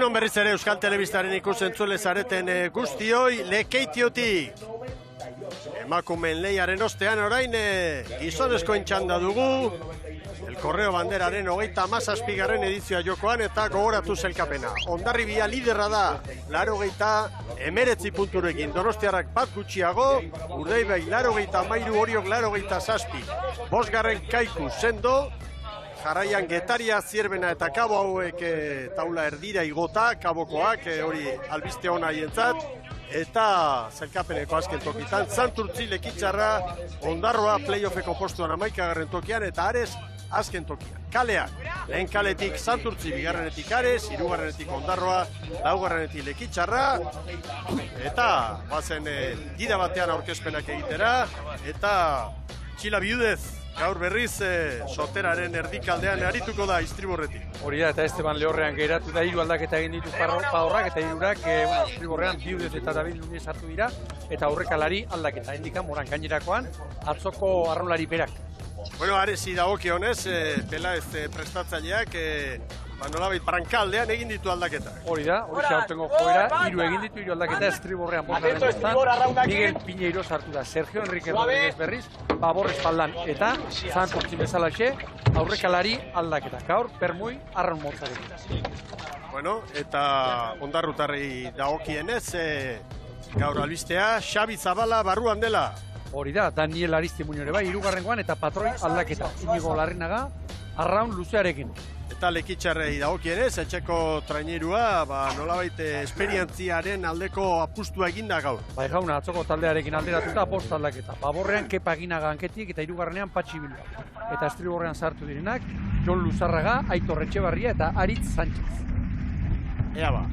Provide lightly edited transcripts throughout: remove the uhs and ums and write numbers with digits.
Egunon berriz ere Euskal Telebistaren ikusentzule zareten guztioi Lekeitiotik. Emakumeen lehiaren ostean orain gizonezkoen txanda dugu. El Correo Banderaren 37. edizioa jokoan eta gogoratu zelkapena. Hondarribia liderra da, 89 punturekin. Donostiarrak bat gutxiago, Urdaibai 83, Oriok 87. 5. Kaiku sendo, jarraian Getaria, Zierbena eta Kabo hauek taula erdira igota, Kabokoak hori albiste hona hientzat. Eta zelkapeneko azken tokitan, Santurtzi Lekitzarra, Ondarroa playoffeko postuan 11. tokian eta Ares azken tokian. Kaleak, lehen kaletik Santurtzi, bigarrenetik Ares, hirugarrenetik Ondarroa, laugarrenetik Lekitzarra, eta bazen gida batean aurkezpenak egitera, eta Txila Biudez, gaur berriz sorteraren erdikaldean arituko da Istriborretik. Hori da, eta Esteban Lehorrean geratu da, 3 aldaketa egin ditu Padorrak eta 3 Istriborrean Biudez eta David Nunez hartu dira, eta aurrekalari aldaketa, indikan moran gainerakoan, atzoko arrolari berak. Bueno, Aresi dagokionez, Pelaez prestatzaileak, nolabait brankaldean egin ditu aldaketa. Hori da, hori xaurtengo joera, 3 egin ditu, 3 aldaketa, Estriborrean bosgarren bostan, Miguel Piñeiro sartu da, Sergio Enrique Rodríguez berriz, Babor espaldan eta Santurtzi bezalaxe, aurrekalari aldaketa. Gaur, permui, arraun motzarekin. Bueno, eta ondarrutarri dagokienez, gaur albistea, Xabi Zabala barruan dela. Hori da, Daniel Aristimuño ere bai, 3. eta patroi aldaketa. Inigo Larrinaga, arraun luzearekin. Eta Lekitzarrei dagokienez, etxeko trainerua, nolabait esperientziaren aldeko apustua eginda gaur. Bai jauna, atzoko taldearekin alderatuta post aldaketa. Baborrean Kepa Aginaga hanketik eta 3. Patxi Bilbao. Eta Estriborrean sartu direnak, Jon Luzarraga, Aitor Etxebarria eta Aritz Sánchez. Ea ba.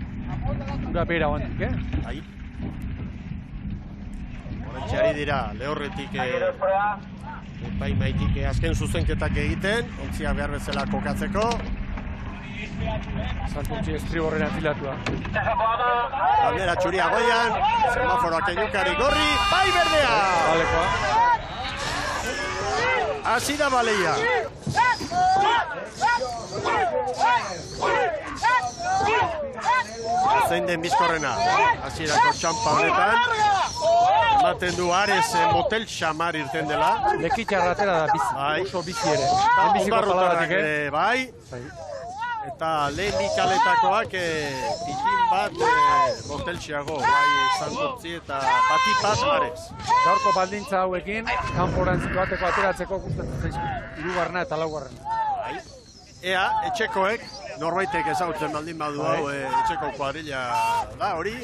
Ura bera oantik, Ai. Horretxeari dira, lehorretik epaimaitik azken zuzenketak egiten, ontzia behar bezala kokatzeko. Santurtzi Estriborren atilatua. Bandera txuria goian, semaforoak eginkari gorri, bai berdea! Balekoa. Hasi da baleia. Zein den bizkorrena, hasierako txampa honetan. Ematen du Ares motel xamar irten dela. Lekitzarra atera da bizi, oso bizi ere. Ondarrutarrak ere, bai. Eta lehen ikaletakoak pitin bat motelxiago, bai Santurtzi eta Patipas Ares. Gaurko baldintza hauekin, kanporantziko bateko ateratzeko gustatzen zaizkit. 3. eta 4. Bai. Ea, etxekoek, norbaitek ezagutzen baldin badu hau etxeko kuadrilla da hori,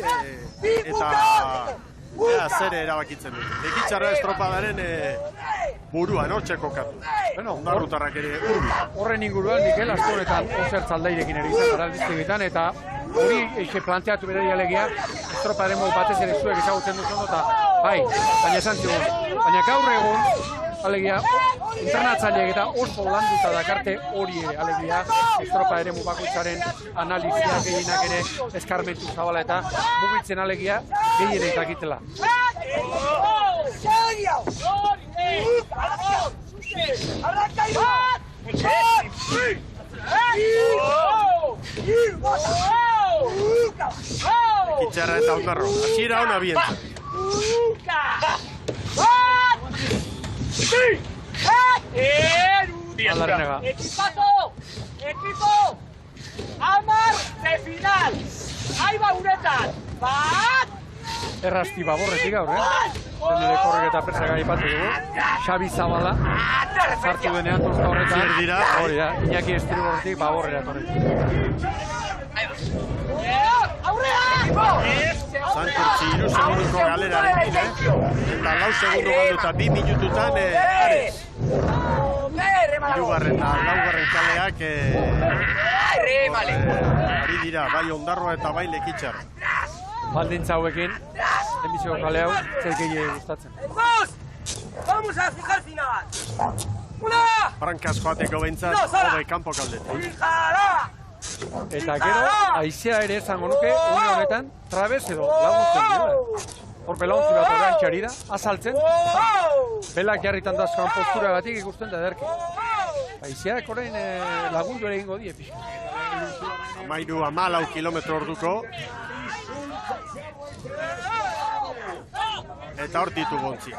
eta ea zer erabakitzen dut. Lekitzarra estropadaren buruan hortxeko katu. Bueno, ondarrutarrak ere urbi. Horren inguruan, Mikel, asko honetan osertz aldairekin ere izan gara albiztegitan, eta hori eixe planteatu berari alegia, estropadaren modu batez ere zuek ezagutzen duzun, eta bai, baina esan zigun. Baina gaur egun, alegia, entrenatzaileek eta oso landuta dakarte hori ere, alegia, estropa ere bakoitzaren analiziak gehienak ere eskarmentu zabala eta mugitzen alegia gehienek dakitela. Lekitzarra eta Ondarro, hasiera ona bientzat. Larrinaga. Equipo, amar de final. Ahí va uretan. Bat! Errasti Baborretik gaur, Zenere korrek eta presak aipatu dugu. Xabi Zabala, sartu denean tosta horretan. Hori da, Iñaki Estriborretik Baborrera torri. Santurtzi 3 segunduko galerarekin, eta 4 segundu galduta 2 minututan Ares. 3. eta 4. kaleak ari dira, bai Ondarroa eta bai Lekitzarra. Baldintza hauekin, lehenbiziko kale hau, zer gehiago gustatzen. Vamos a fijar final. Una! Brankaz joateko behintzat, hogei kanpo kaldetik. Eta gero, haizea ere esango nuke, une honetan, trabez edo laguntzen dira. Hor belauntzi bat orantxari da, azaltzen, belak jarritan dazkoan postura batik ikusten da ederki. Haizeak orain lagundu ere egingo die pixka. 13-14 kilometro orduko. Eta hor ditu gontzia.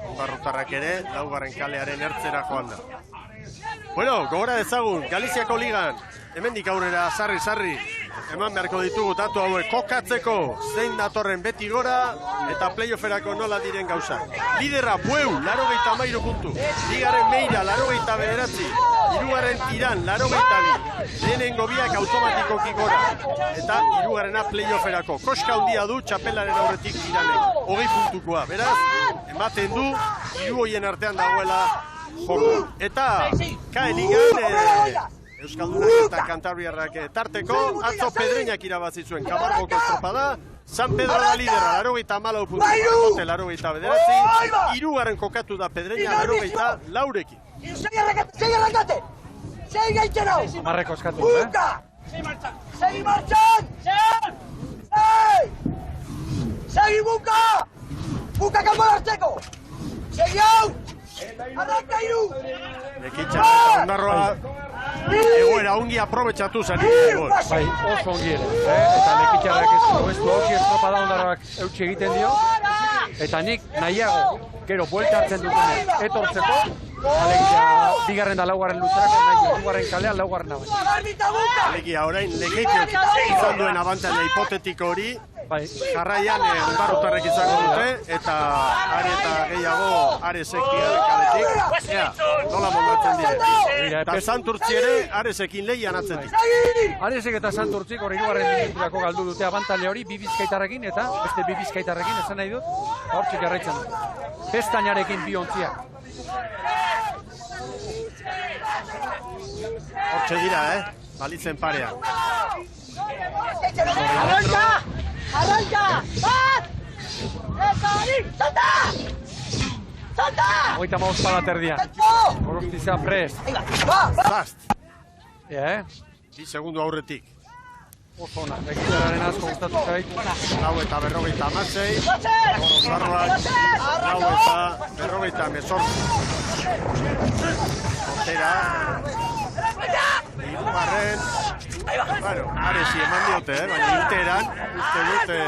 Ondarrutarrak ere, laugarren kalearen ertzera joan da. Bueno, gogora dezagun, Galiziako ligan, hemendik aurrera, sarri. Eman beharko ditugu datu hauek kokatzeko, zein datorren beti gora, eta playofferako nola diren gauza. Lidera, Bueu, 83 puntu. Bigarren Meira, 89. Hirugarren Tiran, 82. Lehenengo biak automatikoki gora. Eta hirugarrena playofferako. Koska handia du txapelaren aurretik Tiranek. 20 puntukoa, beraz, ematen du, hiru hoien artean dagoela joko. Eta, Ligan, Euskaldunak eta Kantabriarrak tarteko, atzo Pedreñak irabazi zuen Kamargoko estropada, San Pedro da lidera, 84 puntu, Argote 89, hirugarren kokatu da Pedreña 84rekin. Segi arrankate! Segi gaitzen hau! Marreko eskatu, Buka! Segi martxan! Segi buka! Buka kanbon hartzeko! Segi hau! Arranka iru! Lekitxarra, ondarroa, egoera ongi aprobetxatu zen. Bai, oso ongi ere. Eta Lekitxarrak ez du ongi estropada ondarroak eutxe egiten dio. Eta nik nahiago, gero buelta hartzen dutene, etortzeko, alegia, bigarren da laugarren luzerako, nahi, hirugarren kalean laugarren abain. Alegia, orain, Lekeitiok izan duen abantaila hipotetiko hori, jarraian ondarrutarrek izango dute, eta are eta gehiago Aresek bigarren kaletik. Ea, nola moldatzen dire. Eta Santurtzi ere Aresekin lehian atzetik. Aresek eta Santurtzik hori hirugarren minuturako galdu dute abantaila hori, bi Bizkaitarrekin eta beste bi Bizkaitarrekin, esan nahi dut, hortzik jarraitzen dut. Pestainarekin bi ontziak. Hortxe dira, balitzen parean. Arranka! Bat! Eta hori! Salta! Salta! Hogeita maoz palat erdian. Gorostiza prest. Zast! Bi segundo aurretik. Oso ona, Lekitxarraren asko gustatu zait. 4:56. Ondarroak 4:48. Kontera. Hirugarren. Bueno, Aresi eman diote, baina Interan, uste dute...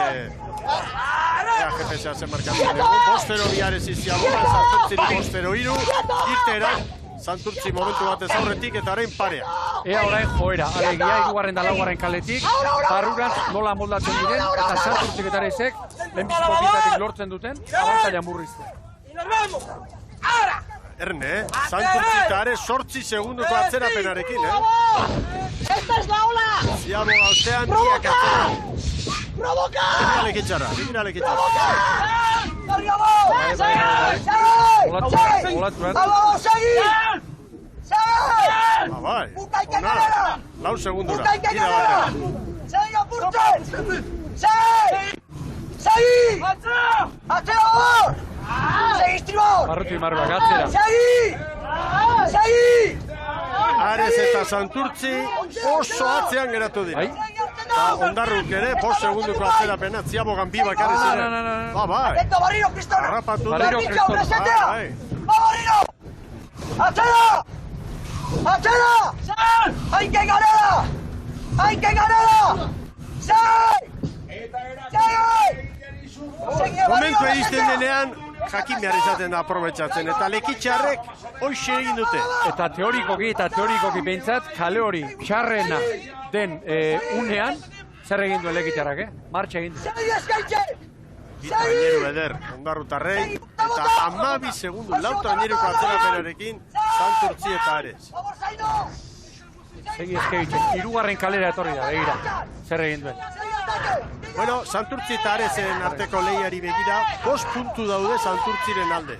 GPS-a zen markatzen dugu. 5-0 Aresi ziagoan, Santurtziri 5-0 Interan, Santurtzi momentu batez aurretik eta orain parea. Ea orain joera, alegia, hirugarren da laugarren kaletik, barrurantz nola moldatzen diren, eta Santurtzik eta Aresek, lehenbizko bitatik lortzen duten, abantaila murrizte. Erne, Santurtzi eta Ares 8 segundoko atzerapenarekin, Esta es la ola! Ziago gauzean, biak atzera. Provoka! Begira Lekitxarra, begira Lekitxarra. Segi! Bai, ona, 4 segundura, gira batean. Segi apurtzen! Segi! Atzera hor! Segi estribor! Barruti marruak atzera. Segi! Ares eta Santurtzi oso atzean geratu dira. Eta Ondarruk ere, 5 segundoko atzerapena, Ziabogan bi bakarri ziren. Bai. Atento, Barriro, Kriston! Harrapatu Barriro, Kriston. Bai. Barriro! Atzera! Atzera! Haike ganera! Haike ganera! Momentu egizten denean, jakin behar izaten da aprobetxatzen, eta Lekitxarrek hoxe egin dute. Eta teorikoki behintzat, kale hori txarrena den unean, zer egin duen Lekitxarrak, Martxa egin duen. Segi eskaitxe! Traineru eder, Ondarrutarrei, eta 12 segundu, lau traineruko atzerapenarekin, Santurtzi eta Ares. Segi eskaitxe, hirugarren kalera etorri da, begira, zer egin duen. Bueno, Santurtzi eta Aresen arteko lehiari begira, 5 puntu daude Santurtziren alde.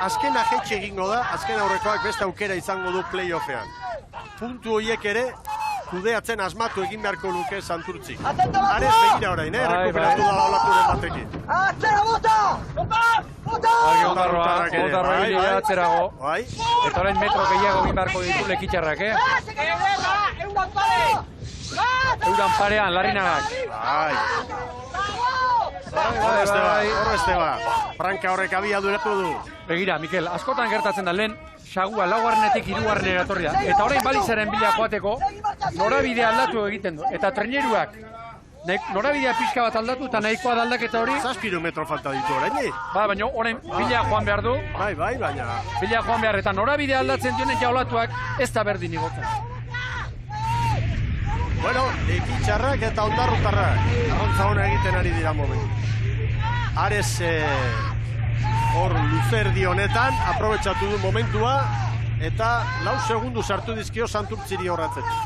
Azkena jetxe egingo da, azken aurrekoak beste aukera izango du playoffean. Puntu horiek ere, kudeatzen asmatu egin beharko luke Santurtzi. Ares begira orain, rekuperatu da olaturen batekin. Atzera bota! Bota! Argi Ondarroa egin atzerago. Bai. Eta orain metro gehiago egin beharko ditu Lekitxarrak, Euran parean, Larrinagak. Bai. Horre este ba. Franka horrek abia duratu du. Begira, Mikel, askotan gertatzen da lehen, sagua laugarrenetik hirugarrenera etorria. Eta orain balizaren bila joateko, norabidea aldatu egiten du. Eta treneruak, norabidea pixka bat aldatu eta nahikoa da aldaketa hori. 7 metro falta ditu orain. Baina orain bila joan behar du. Bai, baina. Bila joan behar eta norabidea aldatzen dionen jaulatuak ez da berdin igotzen. Bueno, ekitxarrak eta ondarrutarrak. Arrontza hona egiten ari dira momentu. Ares hor luzerdi honetan, aprobetxatu du momentua, eta 4 segundu sartu dizkio Santurtziri horratzetik.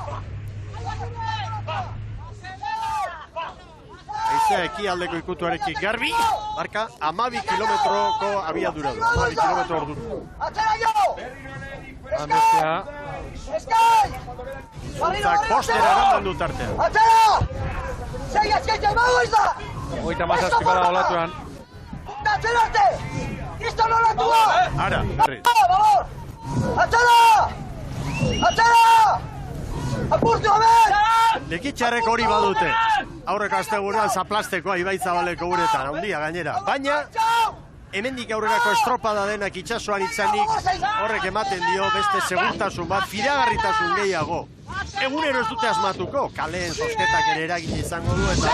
Aizea ekialdeko ikutuarekin garbi, marka 12 kilometroko abiadura du, 12 kilometro ordu. Amestea. Zuntzak postera erandan dut artean. Atzera! Segi azkaita emago ez da! Hogeita mazazpi bada olatuan. Atzera arte! Kriston olatua! Ara, berriz. Babor! Atzera! Atzera! Apurtu hemen! Lekitxarrek hori badute. Aurreko astegunean zaplastekoa Ibaitzabaleko uretan, handia gainera. Baina, hemendik aurrerako estropada denak itsasoan itzanik, horrek ematen dio beste segurtasun bat, fidagarritasun gehiago. Egunero ez dute asmatuko, kaleen zozketak ere eragin izango du eta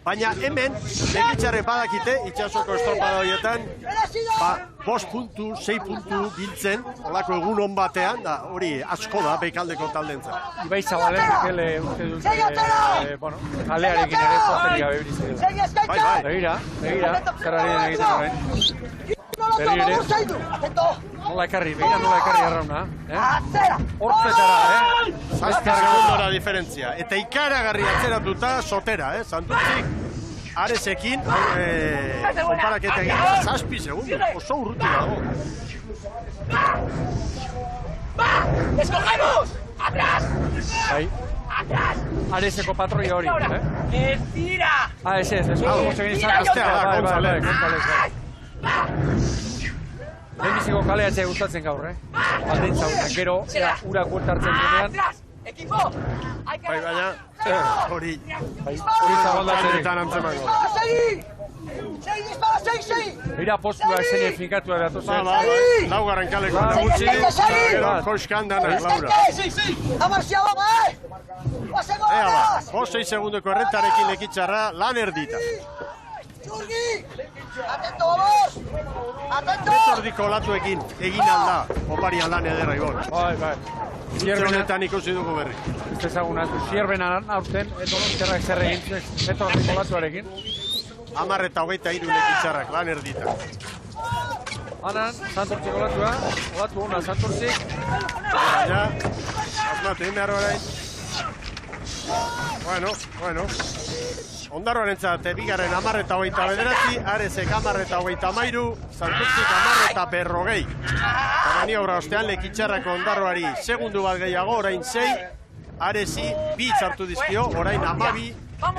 baina hemen, lekitxarre badakite, itxasoko estropada horietan, 5 puntu, 6 puntu biltzen, olako egun hon batean, da hori asko da bekaldeko taldentzat. Ibaizabalen Mikele uste dut, kalearekin ere zorterik gabe beriz. Bai. Begira, zerrari den egiten horrein. Berri ere, nola ekarri arrauna, hortzetara, Zazpi segundora diferentzia. Eta ikaragarri atzeratuta sotera, Santurtzik Aresekin konparaketa egin 7 segundu, oso urruti dago. ¡Escogemos! ¡Atrás! Bai. Areseko patroia hori, ¡Estira! Ez, Astea da, González. Lehenbiziko kaleatzea gustatzen gaur, Aldentza unak, gero, urak huertartzen duenean. ¡Equipo! ¡Hay que... Bai, baina, hori Zabaldatzen zabaldatzen antzemango da. ¡Seguí! ¡Seguí, dispara, seguí! Bira postuak zen efikatua datozen. Laugarren kaleko nagutzi, gero koxkan danak, Laura. ¡Amarciado, ¡Pasemos! Ea ba, 6 segundoko errentarekin lekitxarra lan erdita. ¡Churgi! ¡Atento, vamos! ¡Atento! Betordiko olatuekin egin alda, oparian lan ederra ibon. Bai. Honetan ikusi dugu berri. Ez ezaguna, Zierbenan aurten, Donostiarrak zer egin, Betordiko olatuarekin. 10 eta 23 lekitxarrak lan erdita. Hanan, Santurtzik olatua, olatu hona Santurtzik. Baina, asmatu egin behar orain. Bueno. Ondarroarentzat bigarren 10 eta 29, Aresek 10 eta 33, Santurtzik 10 eta 40. Eta maniobra ostean lekitxarrako Ondarroari segundu bat gehiago, orain 6, Aresi 2 hartu dizkio, orain 12,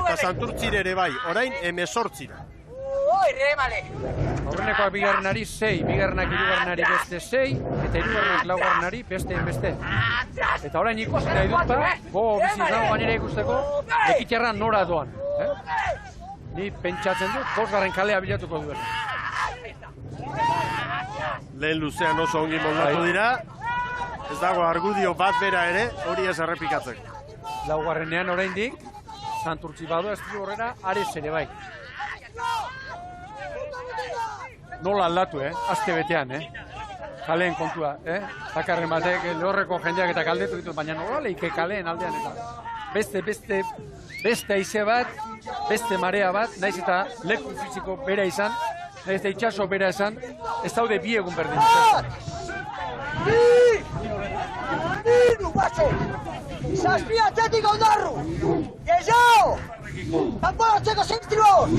eta Santurtzire ere bai, orain 18. Aurrenekoak bigarrenari 6, bigarrenak hirugarrenari beste 6, eta hirugarrenak laugarrenari beste. Eta orain ikusi nahi dut gogo bizi izango gainera ikusteko, lekitxarra nora doan. Ni pentsatzen dut, 5. kalea bilatuko duen. Lehen luzean oso ongi moldatu dira, ez dago argudio bat bera ere, hori ez errepikatzen. Laugarrenean oraindik, Santurtzi badu ez du horrera, Ares ere bai. Nola aldatu, aste betean, kaleen kontua, bakarren batek lehorreko jendeak eta kaldetu ditut, baina nola leike kaleen aldean eta beste aize bat, beste marea bat, naiz eta leku fiziko bera izan, naiz eta itxaso bera izan, ez daude bi egun berdin. ¡Ninu, guacho! ¡Zazpi atletik Ondarru! ¡Gezao! ¡Kanporatzeko zintribos!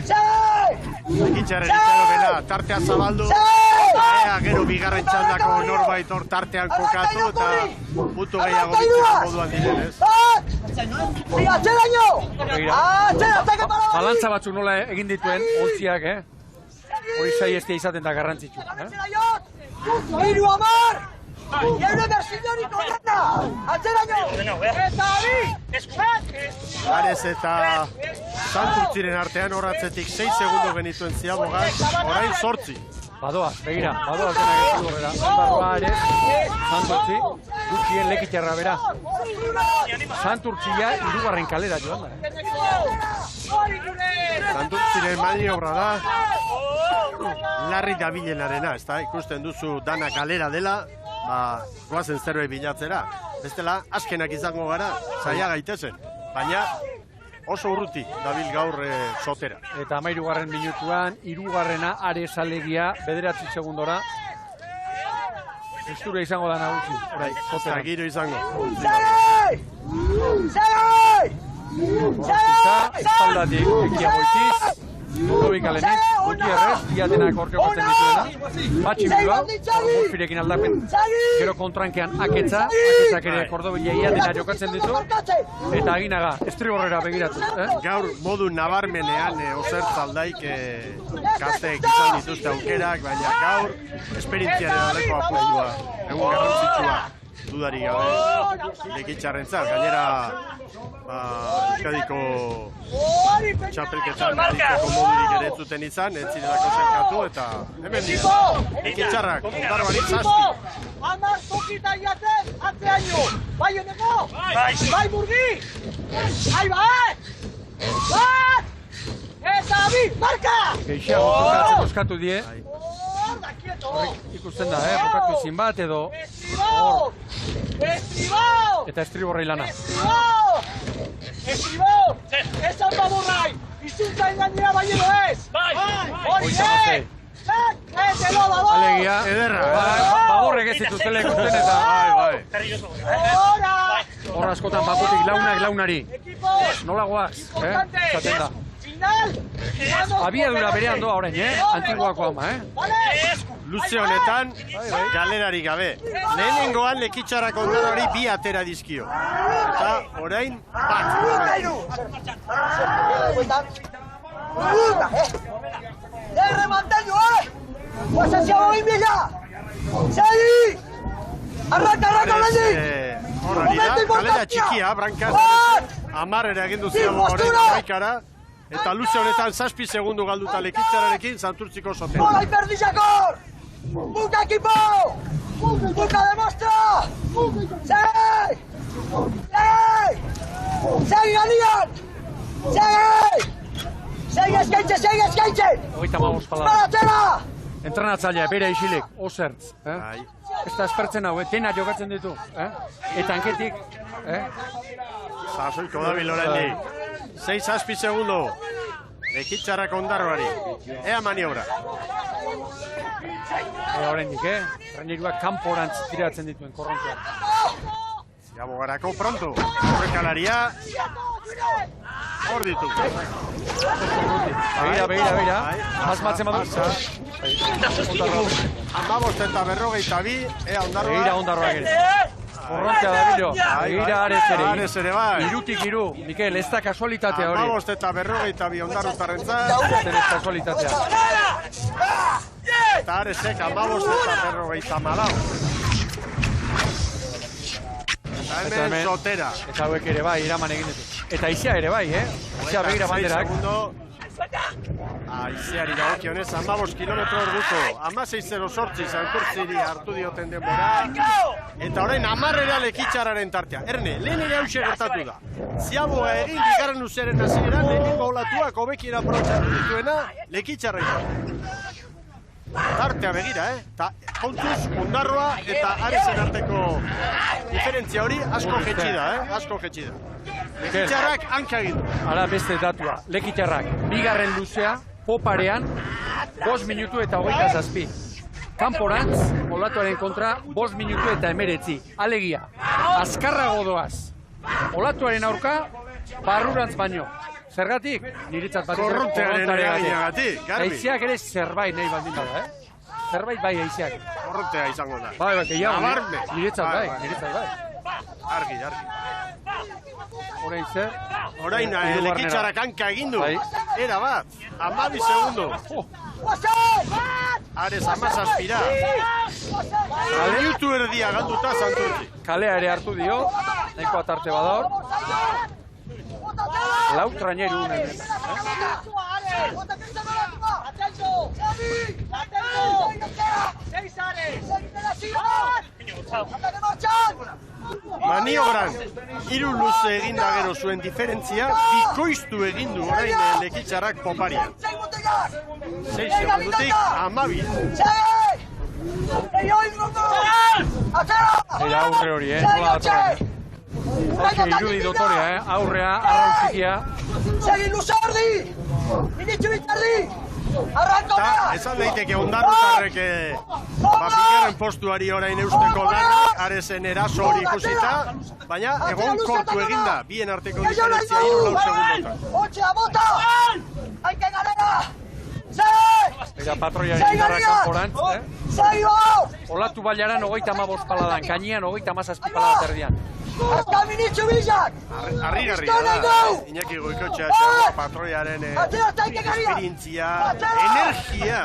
Lekitxarren itxaropena, tartea zabaldu, ea gero bigarren txandako norbait hor tartean kokatu eta puntu gehiago bitzeko moduan direnez. ¡Atzeraino! Balantza batzuk nola egin dituen, ontziak, hori zai ez izaten da garrantzitsu. ¡Hiru amar! ¡Eure berziniorik horrena! ¡Atzeraino! ¡Eta abi! Ares eta Santurtziren artean horratzetik 6 segundo genituen Ziabogan, orain 8. Badoaz, begira, badoaz denak ez du horrela. Ondarroa ere, Santurtzi, gutxien lekitxarra bera. Santurtzia hirugarren kalera joan da. Santurtziren maniobra da. Larri dabilenarena, ez da, ikusten duzu dana kalera dela, goazen zerbait bilatzera. Bestela, azkenak izango gara, zaila gaitezen. Baina, oso urruti dabil gaur sotera. Eta 13. minutuan, 3. Ares alegia, 9 segundora. Estura izango da nagusi, orai, sotera. Giro izango. Gortitza, espaldatik, ekiagoitiz. Ludovic Aleniz, Gutierrez, diatenak orkeo batzen dituena. Batximilua, Gorfirekin aldapen, gero kontrankean Aketzak ere Kordobileia dena jokatzen ditu. Eta Aginaga, estriborrera begiratu. Gaur modu nabarmenean Osertz aldaik gazteek izan dituzte aukerak, baina gaur esperientziaren aldeko apustua, egun garrantzitsua. Dudari gabe, lekitxarrentzat, gainera Euskadiko txapelketan egiteko modurik ere zuten izan, ez zirelako zenkatu, eta hemen dira, lekitxarrak, Ondarroari 7. Amar tokita jaten, atzeaino, bai honeko, bai burgi, bai, eta bi, marka! Geixago jokatzen oskatu die. Horrek ikusten da, jokatu ezin bat edo hor. Eta estriborrei lana. Estribau! Esan baborrai! Izuntza engainera bai edo ez! Hori, alegia, baborrek ez dituztela ikusten eta horra askotan bakotik launari. Nola goaz, zaten da. Abiadura berean doa orain, antiguako ama, Luze honetan, galerari gabe. Lehenengoan lekitxarrak Ondarroari 2 atera dizkio. Eta orain, bat. Remanteño, Pues hacia hoy, mira. Segi. Arranca, Lendi. Horrela, kalera txikia, brankaz. 10 egin duziago orain amaikara. Eta luze honetan 7 segundu galduta lekitxararekin Santurtziko soten. ¡Bola y perdillacor! ¡Buca equipo! ¡Buca demuestra! ¡Segui! ¡Segui! ¡Segui Galian! ¡Segui! ¡Segui eskaintxe! Hogeita magoz palabra. ¡Baratela! Entrenatzailea, bere isilik, Osertz. Ez da espertzen hau, dena jokatzen ditu. Eta hanketik, Sasoiko dabil oraindik. 6 segundo. Lekitxarrak Ondarroari. Ea maniobra. Oraindik, Traineruak kanporantz tiratzen dituen korrontean. Ziabogarako pronto. Horrekalaria. Hor ditu. Begira. Asmatzen badu. 15:42. Ea Ondarroa. Begira Ondarroak ere. Korrontea da bilo. Begira Ares ere bai. Irutik iru. Mikel, ez da kasualitatea hori. 15:42 Ondarrutarrentzat. Ez da kasualitatea. Eta Aresek 15:44. Eta hemen sotera. Eta hauek ere bai, iraman egin ditu. Eta Aizea ere bai, Aizea begira banderak. Aizeari dagokionez 15 kilometro orduko 16:08 Santurtziri hartu dioten denbora. Eta orain 10 lekitxarraren tartea. Erne, lehen ere hauxe gertatu da. Ziaboga egin bigarren luzearen hasieran lehenengo olatuak hobekien aprobetxatu dituena lekitxarra izan. Tartea begira, eta kontuz Ondarroa eta Aresen arteko diferentzia hori asko jetxi da, asko jetxi da. Lekitxarrak hanka egin du. Hala beste datua, lekitxarrak bigarren luzea, poparean, 5 minutu eta 27. Kanporantz, olatuaren kontra, 5 minutu eta 19. Alegia, azkarrago doaz. Olatuaren aurka, barrurantz baino. Zergatik? Niretzat bat korrontearen eraginagatik, garbi. Aizeak ere zerbait nahi baldin bada, Zerbait bai aizeak. Korrontea izango da. Bai, gehiago. Nabarme. Niretzat bai. Argi. Orain zer? Orain lekitxarrak hanka egin du. Era bat, 12 segundo. Ares 17. Minutu erdia galduta Santurtzi. Kalea ere hartu dio, nahiko atarte badaur. Lau traineru unen. Maniobran, 3 luze eginda gero zuen diferentzia, bikoiztu egindu orain Lekitzarrak poparian. 6 segundutik 12. Eta aurre hori, nola datorren. Hortxe irudi dotorea, aurrea, arrauzikia. Segi Luzardi! Minitxu bitardi! Arranko Eta esan daiteke Ondarrutarrek bigarren postuari orain eusteko lanak, Arezen eraso hori ikusita, baina egon kortu eginda, bien arteko diferentzia 3 segundotan. Otxea bota! Haike galera! Eta patroiari gitarra kanporantz, Segi bau! Olatu bailaran 35 paladan, kainean 37 palada terdian. Eta minitxu bizak! Harrigarria da, Iñaki Goikotxea patroiaren esperientzia, energia,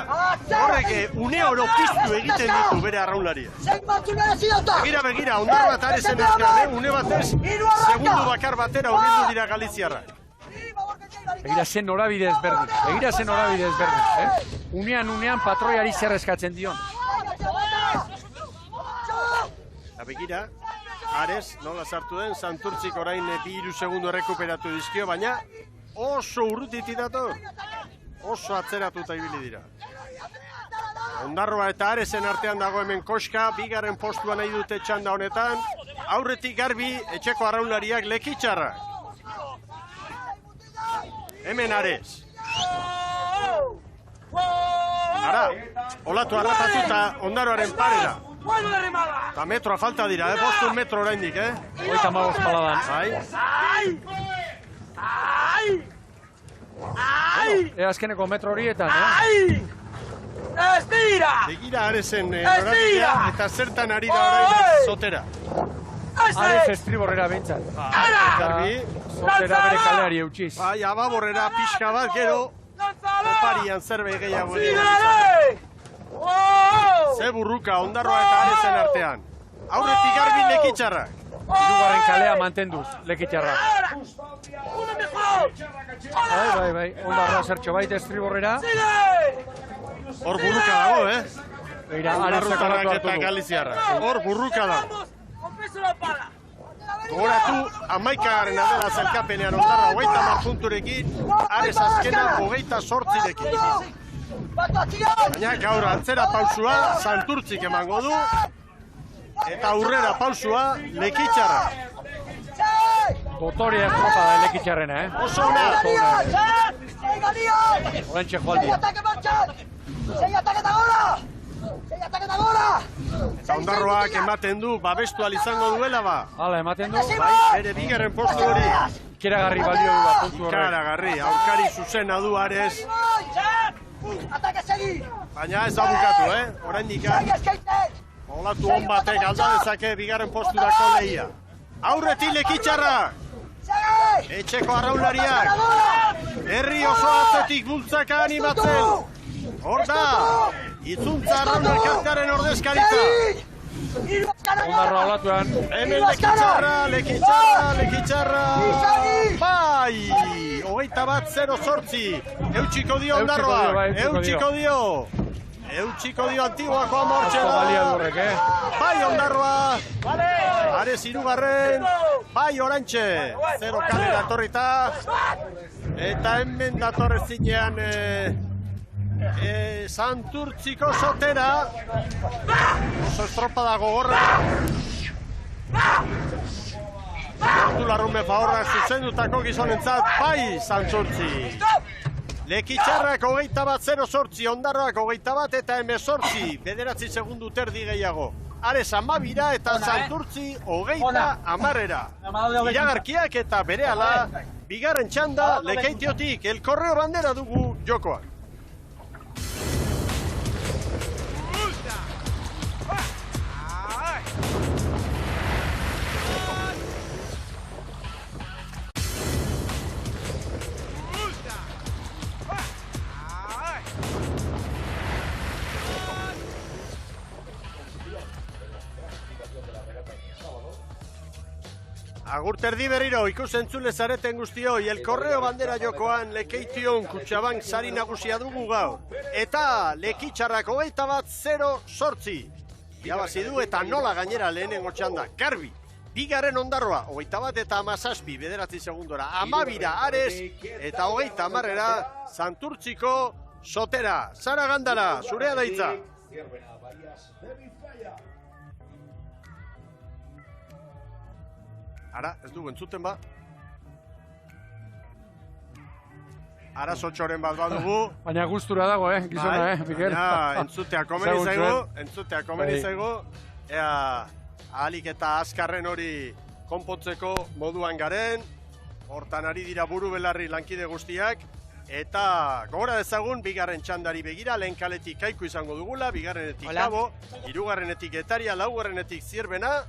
horrek une oro piztu egiten ditu bere arraunlaria. Begira, Ondarroa eta Arezen ezkan, une batez, segundu bakar batera horrendu dira galiziarrak. Begira zen norabide ezberdin, Unean patroiari zer eskatzen dion. Eta begira, Ares nola sartu den, Santurtzik orain 2 segundu errekuperatu dizkio, baina oso urrutiti dator, oso atzeratuta ibili dira. Ondarroa eta Arezen artean dago hemen koska, bigarren postua nahi dute txanda honetan, aurretik garbi etxeko arraunlariak Lekitzarrak. Hemen Ares. Ara, olatu harrapatuta Ondarroaren parera. Eta metroa falta dira, bostun metro oraindik, 35 paladan. Azkeneko metro horietan, Ez dira! Begira Arezen norabidea eta zertan ari da orain zotera. Arez estriborrera bintzat. Garbi, Zotera bere kaleari eutxiz. bai, ababorrera pixka bat gero, oparian zerbait gehiago egin. Ze burruka Ondarroa eta Arezen artean. Aurretik garbi Lekitzarrak. Hirugarren kalea mantenduz, Lekitzarrak. Bai, Ondarroa zertxo baita estriborrera. Hor burruka dago, Begira, Arezak Ondarrutarrak hartu eta du. Galiziarrak. Hor burruka dago. Gogoratu, 11. adela zelkapenean Ondarroa 30 punturekin, Ares azkena 28rekin. Baina gaur antzera pausua Santurtzik emango du, eta aurrera pausua Lekitzarrak. Dotorea estropa da Lekitzarrena, Oso ona! Horentxe joaldi. Eta Ondarroak ematen du, babestu izango duela ba. Hala, ematen du. Bai, bere bigarren postu hori. Ikeragarri balio du da puntu horrek. Ikaragarri, aurkari zuzena du Ares. Baina ez da bukatu, oraindik olatu on batek alda dezake bigarren posturako lehia. Aurretik Lekitzarrak! Etxeko arraunlariak! Herri oso atzetik bultzaka animatzen! Hor da! Itzuntza arraun elkartearen ordezkaritza! Ondarroa olatuan. Hemen Lekitzarra! Bai! 21-0-8! Eutxiko dio Ondarroak! Eutxiko dio Antiguako amortxe da! Bai Ondarroa! Ares 3. Bai orantxe! 0 kalera atorrita! Eta hemen datorrezinean Santurtziko Zotera! Oso estropada gogorra! Hortu larrume favorra zuzendutako gizonentzat, bai Santurtzi! Lekitzarrak 21-0-8, Ondarroak 21 eta 18, 9 segundu terdi gehiago. Ares 12 eta Santurtzi 30. Iragarkiak eta berehala, bigarren txanda Lekeitiotik, El Correo bandera dugu jokoak. Agur terdi berriro, ikusentzule zareten guztioi, El Correo bandera jokoan Lekeition Kutxabank sari nagusia dugu gaur. Eta Lekitzarrak 21-0-8. irabazi du eta nola gainera lehenengo txanda, garbi. Bigarren ondarroa, 21 eta 17, 9 segundora, 12 Ares eta 30 Santurtziko Sotera. Sara Gandara, zurea da hitza. Ara, ez dugu entzuten ba. Ara sotxoren bat badugu. Baina gustura dago, gizona, Mikel? Baina entzutea komeni zaigu. Ea, ahalik eta azkarren hori konpontzeko moduan garen. Hortan ari dira buru belarri lankide guztiak. Eta gogora dezagun, bigarren txandari begira, lehen kaletik Kaiku izango dugula, bigarrenetik Kabo, hirugarrenetik Getaria, laugarrenetik Zierbena.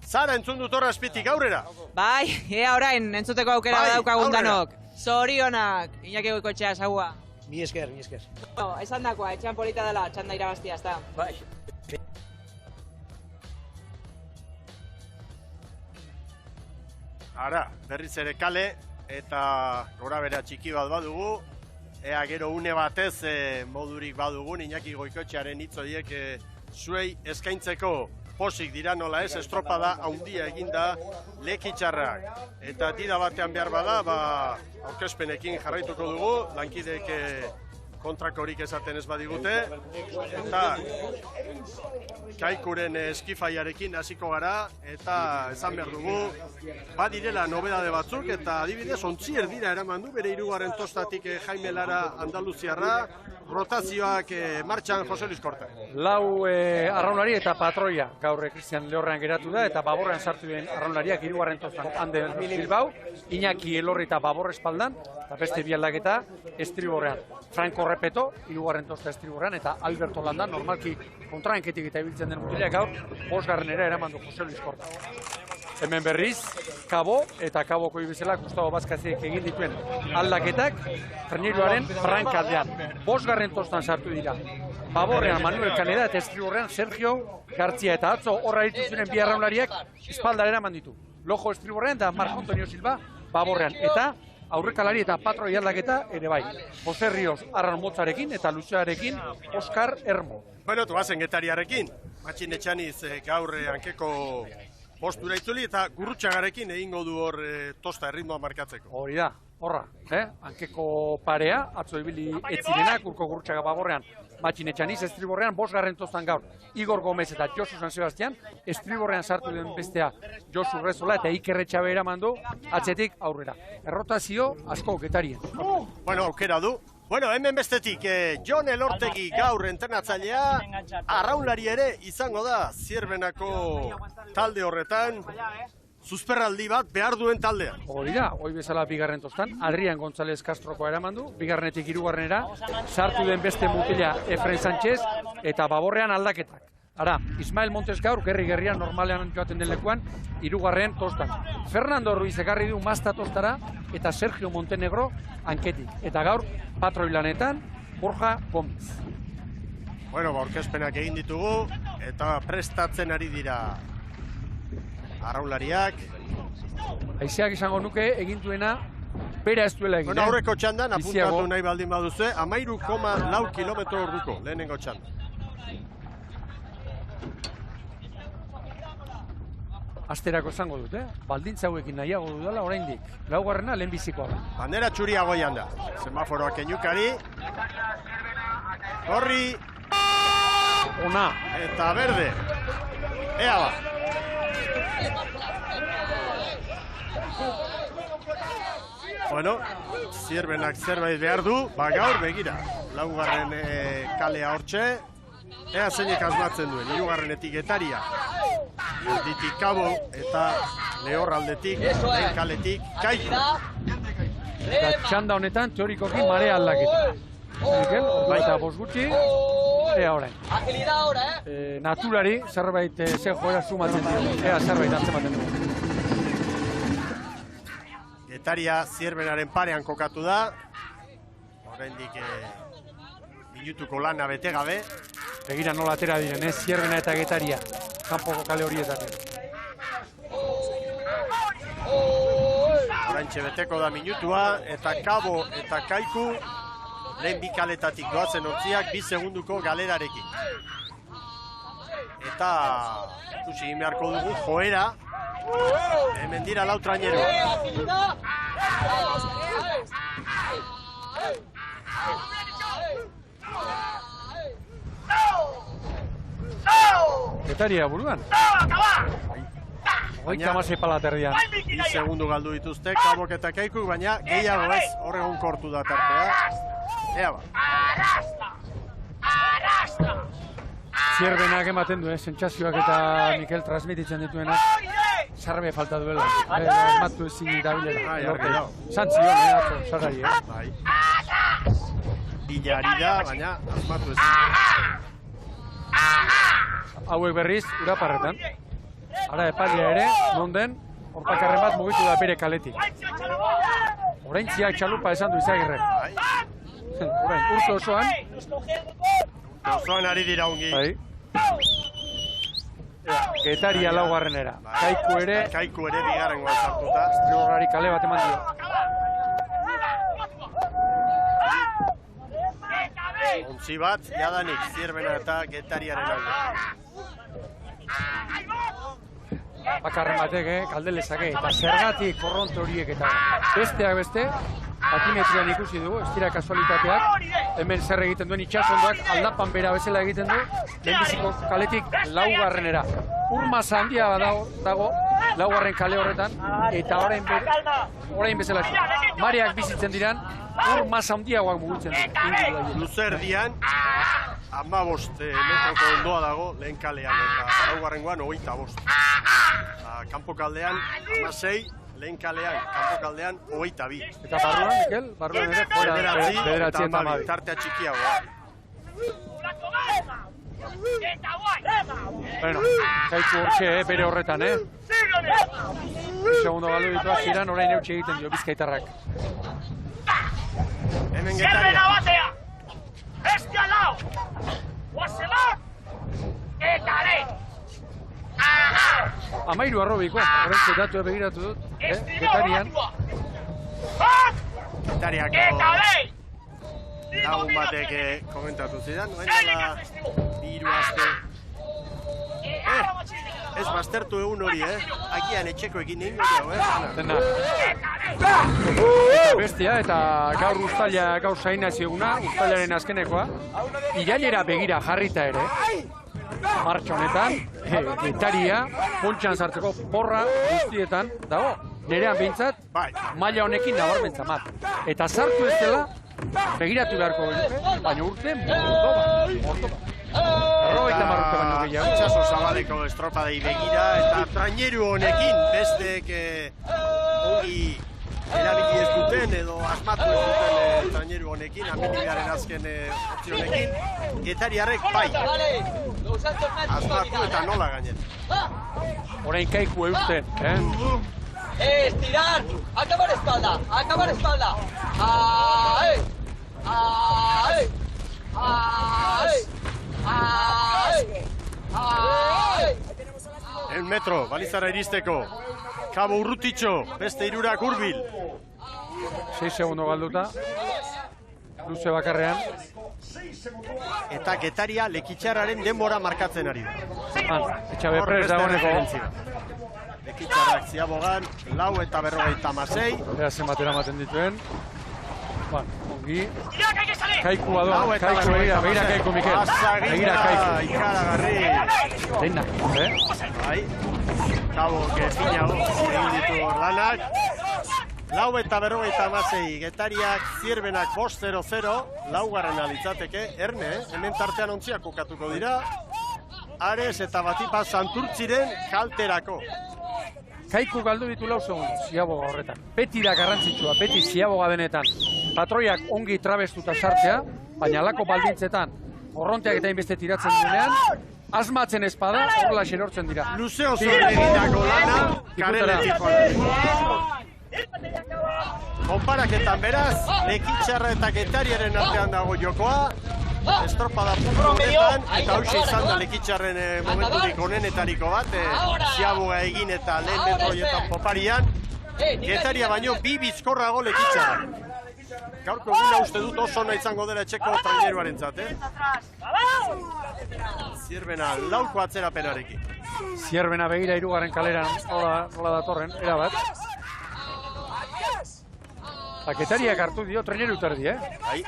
Zara, entzun dut horra azpitik aurrera. Bai, ea orain, entzuteko aukera daukagun danok. Zorionak, Iñaki Goikoetxea zaua. Mi esker. Esan dakoa, etxean polita dela, txanda irabaztia, ezta. Bai. Ara, berriz ere kale, eta gora bera txiki bat badugu. Ea gero une batez modurik badugun, Iñaki Goikoetxearen hitz horiek zuei eskaintzeko posik dira nola ez, estropada haundia eginda lekitxarrak. Eta tira batean behar bada, aurkezpenekin jarraituko dugu, lankideek kontrakorik esaten ez badigute. Eta Kaikuren eskifaiarekin hasiko gara, eta esan behar dugu, badirela nobedade batzuk, eta adibidez, ontzier dira eraman du, bere hirugarren tostatik Jaime Lara Andaluziarra, rotazioak martxan Jose Luis Korte. Lau arraunlari eta patroia gaur Cristian Lehorrean geratu da, eta Baborrean sartu den arraunlariak hirugarren tostan Ander Bilbao, Iñaki Elorri eta Babor espaldan, eta beste bi aldaketa estriborrean. Franco Repeto, hirugarren tosta estriborrean, eta Alberto Landa, normalki kontraenketik eta ibiltzen den mutilak gaur, 5. eraman du Jose Luis Korta. Hemen berriz, Kabo eta Kaboko ibizela Gustavo Bazkaziek egin dituen aldaketak, Treniruaren brankaldean. 5. tostan sartu dira. Baborrean Manuel Kaneda eta estriborrean Sergio Gartzia eta atzo horra dituzuen bi arraunlariak espaldara eraman ditu. Lojo estriborrean eta Marco Antonio Silva Baborrean eta aurrekalari eta patroi aldaketa ere bai. Jose Rios arraun motzarekin eta luzearekin Oscar Hermo. Bueno, tuazen Getariarekin. Matxin Etxaniz gaur hankeko postura itzuli eta Gurrutxagarekin egingo du hor tosta erritmoa markatzeko. Hori da, horra, hankeko parea, atzo ibili etzirenak, Urko Gurrutxaga Baborrean, Matxin Etxaniz, estriborrean, 5. tostan gaur, Igor Gomez eta Josu San Sebastian, estriborrean sartu den bestea Josu Rezola eta Iker Etxabe eramandu, atzetik aurrera. Errotazio asko Getarien. Bueno, aukera du. Bueno, hemen bestetik, Jon Elortegi gaur entrenatzailea, arraunlari ere izango da Zierbenako talde horretan, zuzperraldi bat behar duen taldea. Hori da, hoi bezala bigarren tostan, Adrian González Castroko eramandu, bigarrenetik hirugarrenera, sartu den beste mutila Efren Sánchez eta Baborrean aldaketak. Ara, Ismael Montes gaur, gerri-gerrian normalean joaten den lekuan, hirugarren tostan. Fernando Ruiz ekarri du Mazta tostara eta Sergio Montenegro hanketik. Eta gaur, patroi lanetan, Borja Gómez. Bueno, aurkezpenak egin ditugu eta prestatzen ari dira arraunlariak. Haizeak izango nuke egin duena bera ez duela egin. Bueno, aurreko txandan apuntatu nahi baldin baduzue, 13,4 kilometro orduko lehenengo txandan. Asterako esango dut, baldintza hauekin nahiago dudala oraindik. Laugarrena lehenbizikoa da. Bandera txuria goian da. Semaforoak kenyukari. Gorri. Ona. Eta berde. Ea ba. Bueno, Zierbenak zerbait behar du, gaur begira. Laugarren kalea hortxe. Ea zeinek asmatzen duen, hirugarrenetik Getaria. Alditik Kabo eta Lehorraldetik, kaletik Kaiku. Eta txanda honetan teorikoki marea aldaketa. Mikel, baita bost gutxi, ea orain. Naturari zerbait zen joera sumatzen dira, ea zerbait atzematen dira. Getaria Zierbenaren parean kokatu da. Oraindik minutuko lana bete gabe. Begira nola atera diren, Zierbena eta Getaria, kanpoko kale horietatik. Oraintxe beteko da minutua, eta Kabo eta Kaiku lehen bi kaletatik doazen ontziak 2 segunduko galerarekin. eta ikusi egin beharko dugu joera. Hemen dira lau traineru. Getaria buruan. Hogeita hamasei palaterdian. 2 segundu galdu dituzte, Kabok eta Kaikuk, baina gehiago ez, horregon kortu da tartea. Ea ba. Zierbenak ematen du, sentsazioak eta Mikel transmititzen dituenak. Sarbe falta duela. Asmatu ezin dabilela. Santzion, atzo, sarari, Bai. Bilari da, baina asmatu ezin. Hauek berriz, uraparretan. Ara epalia ere, non den, horpakarren bat mugitu da bere kaletik. Oraintziak txalupa esan du Izagirre. Orain, urte osoan. Osoan ari dira ongi. Bai. Getaria laugarrenera. Kaiku ere. Kaiku ere bigarrengoan sartuta. Zigorrari kale bat eman dio. Ontzi bat, jadanik, Zierbena eta Getariaren alde. Bakarren batek, kaldelezake, eta zergatik korronte horiek eta besteak beste, batimetrian ikusi dugu, ez dira kasualitateak, hemen zer egiten duen itxasondoak aldapan bera bezala egiten du, lehenbiziko kaletik laugarrenera. Urmasa handia dago, laugarren kale horretan, eta orain bezala mareak bizitzen diran, urmasa handiagoak mugitzen du. Luzerdian, 15 metroko ondoa dago lehen kalean, eta laugarrengoan 25. Kanpo kaldean 16, lehen kalean, kanpo kaldean 22. Eta barruan, Mikel? Barruan ere, bederatzi eta amabi. Tartea txikiagoa. Bueno, Kaiku hortxe, bere horretan, segundo galdu dituak ziren, orain eutxe egiten dio Bizkaitarrak. Hemen Getaria. Bestia lau! Oazelot! Eta lehen! Amairu arrobiko, horrentze datu begiratu dut, Getarian. Getariako lagun batek komentatu zidan, dela 3 aste. Ez baztertu egun hori, Agian etxekoekin egin hori hau, Dena. Eta bestia, eta gaur uztaila, gaur sainazio eguna, uztailaren azkenekoa. Irailera begira jarrita ere, martxa honetan, Getaria, pontxan sartzeko porra guztietan, dago, nerean behintzat, maila honekin nabarmentza mat. Eta sartu ez dela, begiratu beharko genuke, baina urte, mordo bat. Errogeita marrute baino gehiago. Itxaso Zabaleko estropadei begira, eta traineru honekin, bestek ongi erabili ez duten, edo asmatu ez duten traineru honekin, aminidearen azken opzionekin, Getariarrek bai. Asmatu eta nola gainen. Orain Kaiku eusten, Estirar! Acabar espalda! Acabar espalda! ¡Ahí! ¡Ahí! ¡Ahí! El metro, balizara iristeko. Kabo Urrutitxo, beste 3 hurbil. 6 segundo galduta. Luze bakarrean. Eta Getaria Lekitxarraren denbora markatzen ari da. Etxabe prest dagoeneko. Lekitxarrak ziabogan, 4 eta 56. Ea zenbat eramaten dituen. Ongi. Kaiku ador, Kaiku begira Kaiku Mikel. Begira Kaiku. Ikaragarri. Denak, Bai. Kabo, gezinago, egin ditu lanak. 4 eta 56, Getariak Zierbenak 5-0-0, laugarren alitzateke, Erne, hemen tartean ontziak kokatuko dira. Ares eta Batipa Santurtziren kalterako. Kaiku galdu ditu 4 segundu, ziaboga horretan. Beti da garrantzitsua, beti ziaboga denetan. Patroiak ongi trabestuta sartzea, baina alako baldintzetan, korronteak eta inbeste tiratzen duenean, asmatzen espada, horrela xerortzen dira. Luze oso egindako lana, Kareletik joan. Konparaketan beraz, Lekitxarra eta Getariaren artean dago jokoa. Estropada puntu honetan, eta hauxe izan da Lekitxarren momenturik onenetariko bat, ziaboga egin eta lehen metroietan poparian. Getaria baino 2 bizkorrago Lekitxarra. Gaurko eguna uste dut oso ona izango dela etxeko traineruarentzat, Zierbena lauko atzerapenarekin. Zierbena begira hirugarren kaleran nola datorren, erabat. Paketariak hartu dio treneru terdi, Bai.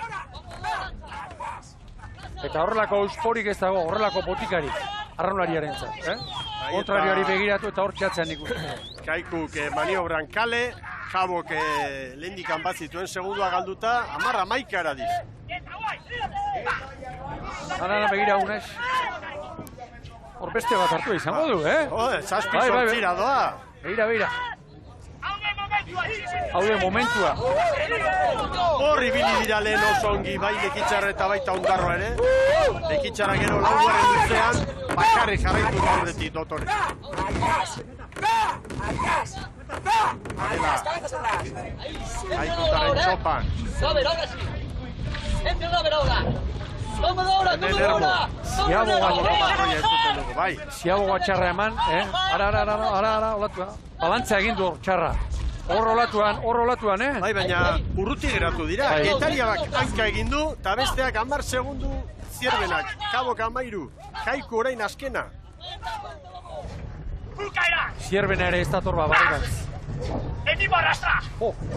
Eta horrelako eusporik ez dago, horrelako botikarik arraunlariaren zat, kontrarioari begiratu eta hor txatzean ikusten. Kaikuk maniobran kale, Jabok lehendikan bat zituen segundua galduta, 10-11 diz. Anana begira unez. Hor beste bat hartu izango du, Jode, 7-8 doa. Begira. Haude momentua. Hor ibili dira lehen oso ongi, bai Lekitxarra eta baita Ondarroa ere. Lekitxarra gero lauaren luzean, bakarrik jarraitu gaurretik dotore. Adela, Aikutaren txopan. Ziaboga txarra eman, ara, olatua. Balantza egin du hor txarra. Hor olatuan, Bai, baina urruti geratu dira. Getariak hanka egin du, eta besteak 10 segundu Zierbenak. Kabok 13, Kaiku orain azkena. Zierbena ere ez dator babarrikaz.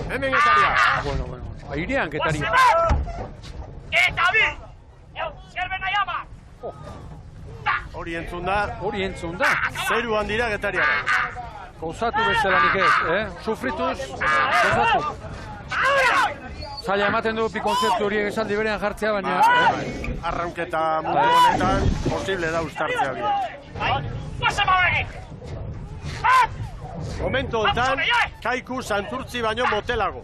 Hemen Getaria. Bueno. Airean Getaria. Zierbena llama. Hori entzun da. Zeruan dira Getariara. Gozatu bestelanik ez, Sufrituz, gozatu. Zaila ematen du bi konzeptu horiek esaldi berean jartzea, baina... Arraunketa mundu honetan, posible da ustartzea bide. Momentu honetan, Kaiku Santurtzi baino motelago.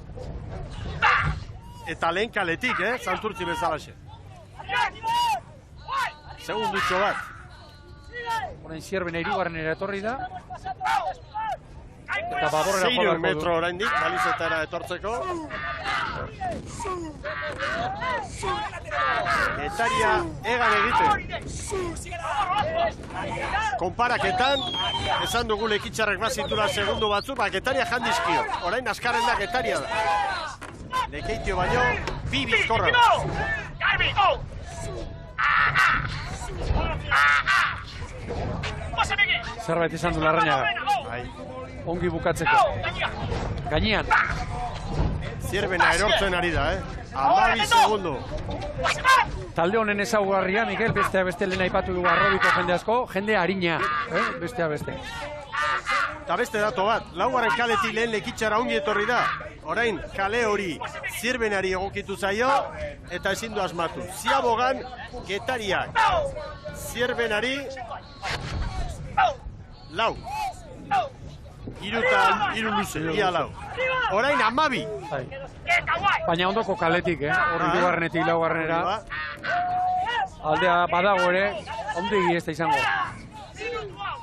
Eta lehen kaletik, Santurtzi bezalaxe. Segundutxo bat. Horain Zierbena hirugarren etorri da. Eta baborrera 6 metro oraindik, balizetara etortzeko. Getaria egan egiten. Konparaketan, esan dugu Lekitxarrek bazitula segundu batzu, Getaria jandizkio. Orain azkarren da Getaria da. Lekeitio baino, bi bizkorra da. Zerbait izan du Larrañaga. Ongi bukatzeko. Gainean. Zierbena erortzen ari da, 12 segundo. Talde honen ezaugarria, Mikel, beste lehen aipatu dugu arrobiko jende asko, jende harina, bestea beste. Eta beste dato bat, laugarren kaletik lehen Lekitxarra ongi etorri da. Orain, kale hori Zierbenari egokitu zaio, eta ezin du asmatu. Ziabogan, Getariak. Zierbenari, lau. Hiru luze, ia lau. Orain, 12. Baina ondoko kaletik, hori hirugarrenetik laugarrenera. Aldea badago ere, ondegi ez da izango.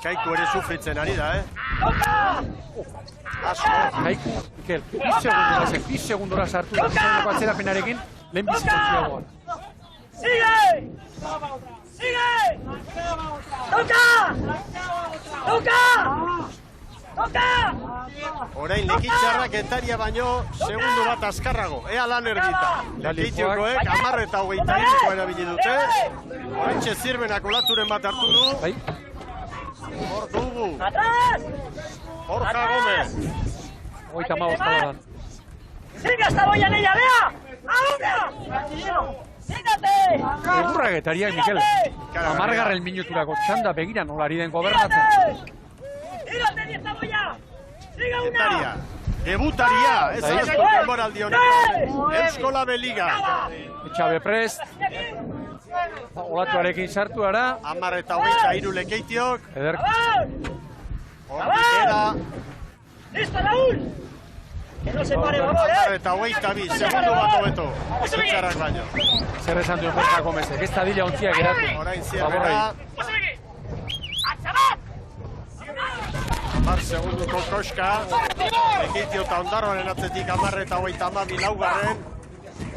Kaiku ere sufritzen ari da, Kaiku, Mikel, 10 segundora sartu da, izango atzerapenarekin, lehen biziko ziagoan. ¡Sigue! ¡Toca! Orain Lekitxarrak Getaria baino segundu bat azkarrago. Ea lan erdita. Lekitiokoek 10:23 erabili dute. Oraintxe Zierbenak olaturen bat hartu du. Hor dugu. Borja Gómez. 35 kaloran. ¡Sigue hasta Boyanella, vea! ¡Ahora! Egurra Getariak, Mikel. 10 minuturako txanda begira nolari den gobernatzen. Getaria, debutaria, ez aztu denboraldi honetan. Euskola Beliga. Etxabe prest. Olatuarekin sartu ara. 10:23 Lekeitiok. Eder. Hortikera. ¡Listo, Raúl! ¡Que no se pare, vamos, 10:22, segundu bat hobeto. Lekitxarrak baino. Zer esan duen Borja Gomezek, ez da dila ontzia geratu. Orain Zierbena. 10 segunduko koska. Lekeitio eta Ondarroaren atzetik 10:22 laugarren.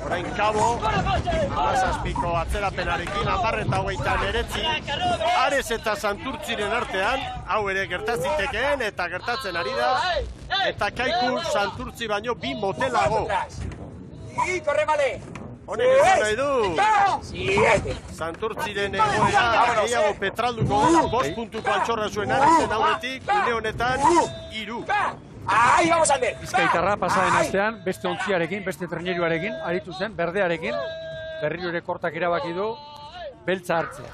Orain Kabo. 17ko atzerapenarekin 10:29. Ares eta Santurtziren artean. Hau ere gertazitekeen eta gertatzen ari da. Eta Kaiku Santurtzi baino bi motelago. Honek esan nahi du. Santurtziren egoera gehiago petralduko du. 5 puntuko altxorra zuen aritzen aurretik, une honetan 3. Ahí vamos, Ander. Bizkaitarra pasaden astean, beste ontziarekin, beste treneruarekin, aritu zen, berdearekin, berriro ere kortak erabaki du, beltza hartzea.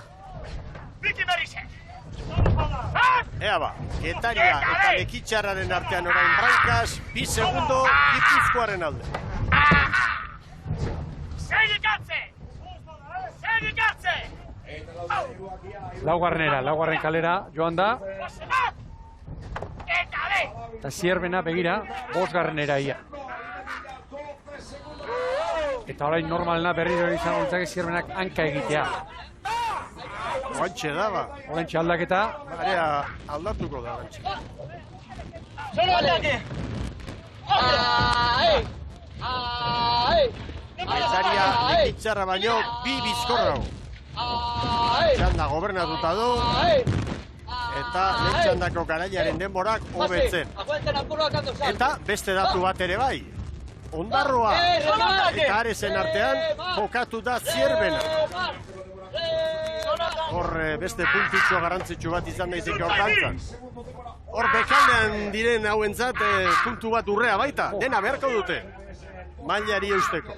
Ea ba, Getaria eta Lekitxarraren artean orain Brancas, 2 segundo, Gipuzkoaren alde. Laugarren kalera joan da. Eta Zierbena begira, 5. ia. Eta orain normalena berriro izango litzake Zierbenak hanka egitea. Oantxe da ba. Oraintxe aldaketa. Barea aldatuko da oantxe. Getaria Lekitxarra baino 2 bizkorrago. Txanda gobernatuta du. Eta lehentxandako garaiaren denborak hobetzen. Eta beste datu bat ere bai. Ondarroa eta Arezen artean jokatu da Zierbena. Hor beste puntitxo garrantzitsu bat izan daiteke hortantzan. Hor bekaldean diren hauentzat puntu bat urrea baita. Dena beharko dute. Mailari eusteko.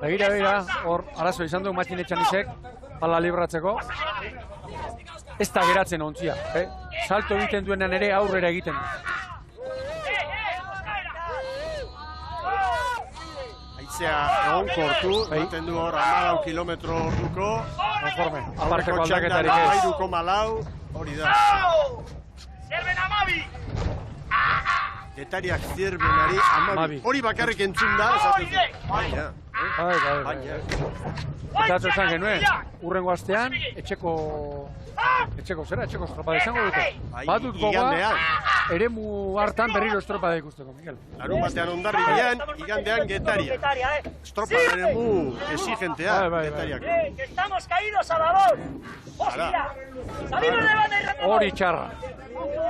Begira, hor arazo izan du Matin Etxanisek, bala libratzeko. Ez da geratzen ontzia, salto egiten duenan ere aurrera egiten du. Aizea egon kortu, ematen du hor 14 kilometro orduko. Konforme, aparteko aldaketarik ez. 3,4, hori da. Getariak Zierbenari 12. Hori bakarrik entzun da, esaten baina. Baina. Eta atzo esan genuen, urrengo astean, etxeko estropada izango dute. Badut gogoa, eremu hartan berriro estropada ikusteko, Miguel. Larun batean Hondarribian, igandean Getaria. Estropada eremu exigentea, Getariak. Estamos caídos a babor. Hostia. Salimos de banda y remoto. Hori txarra.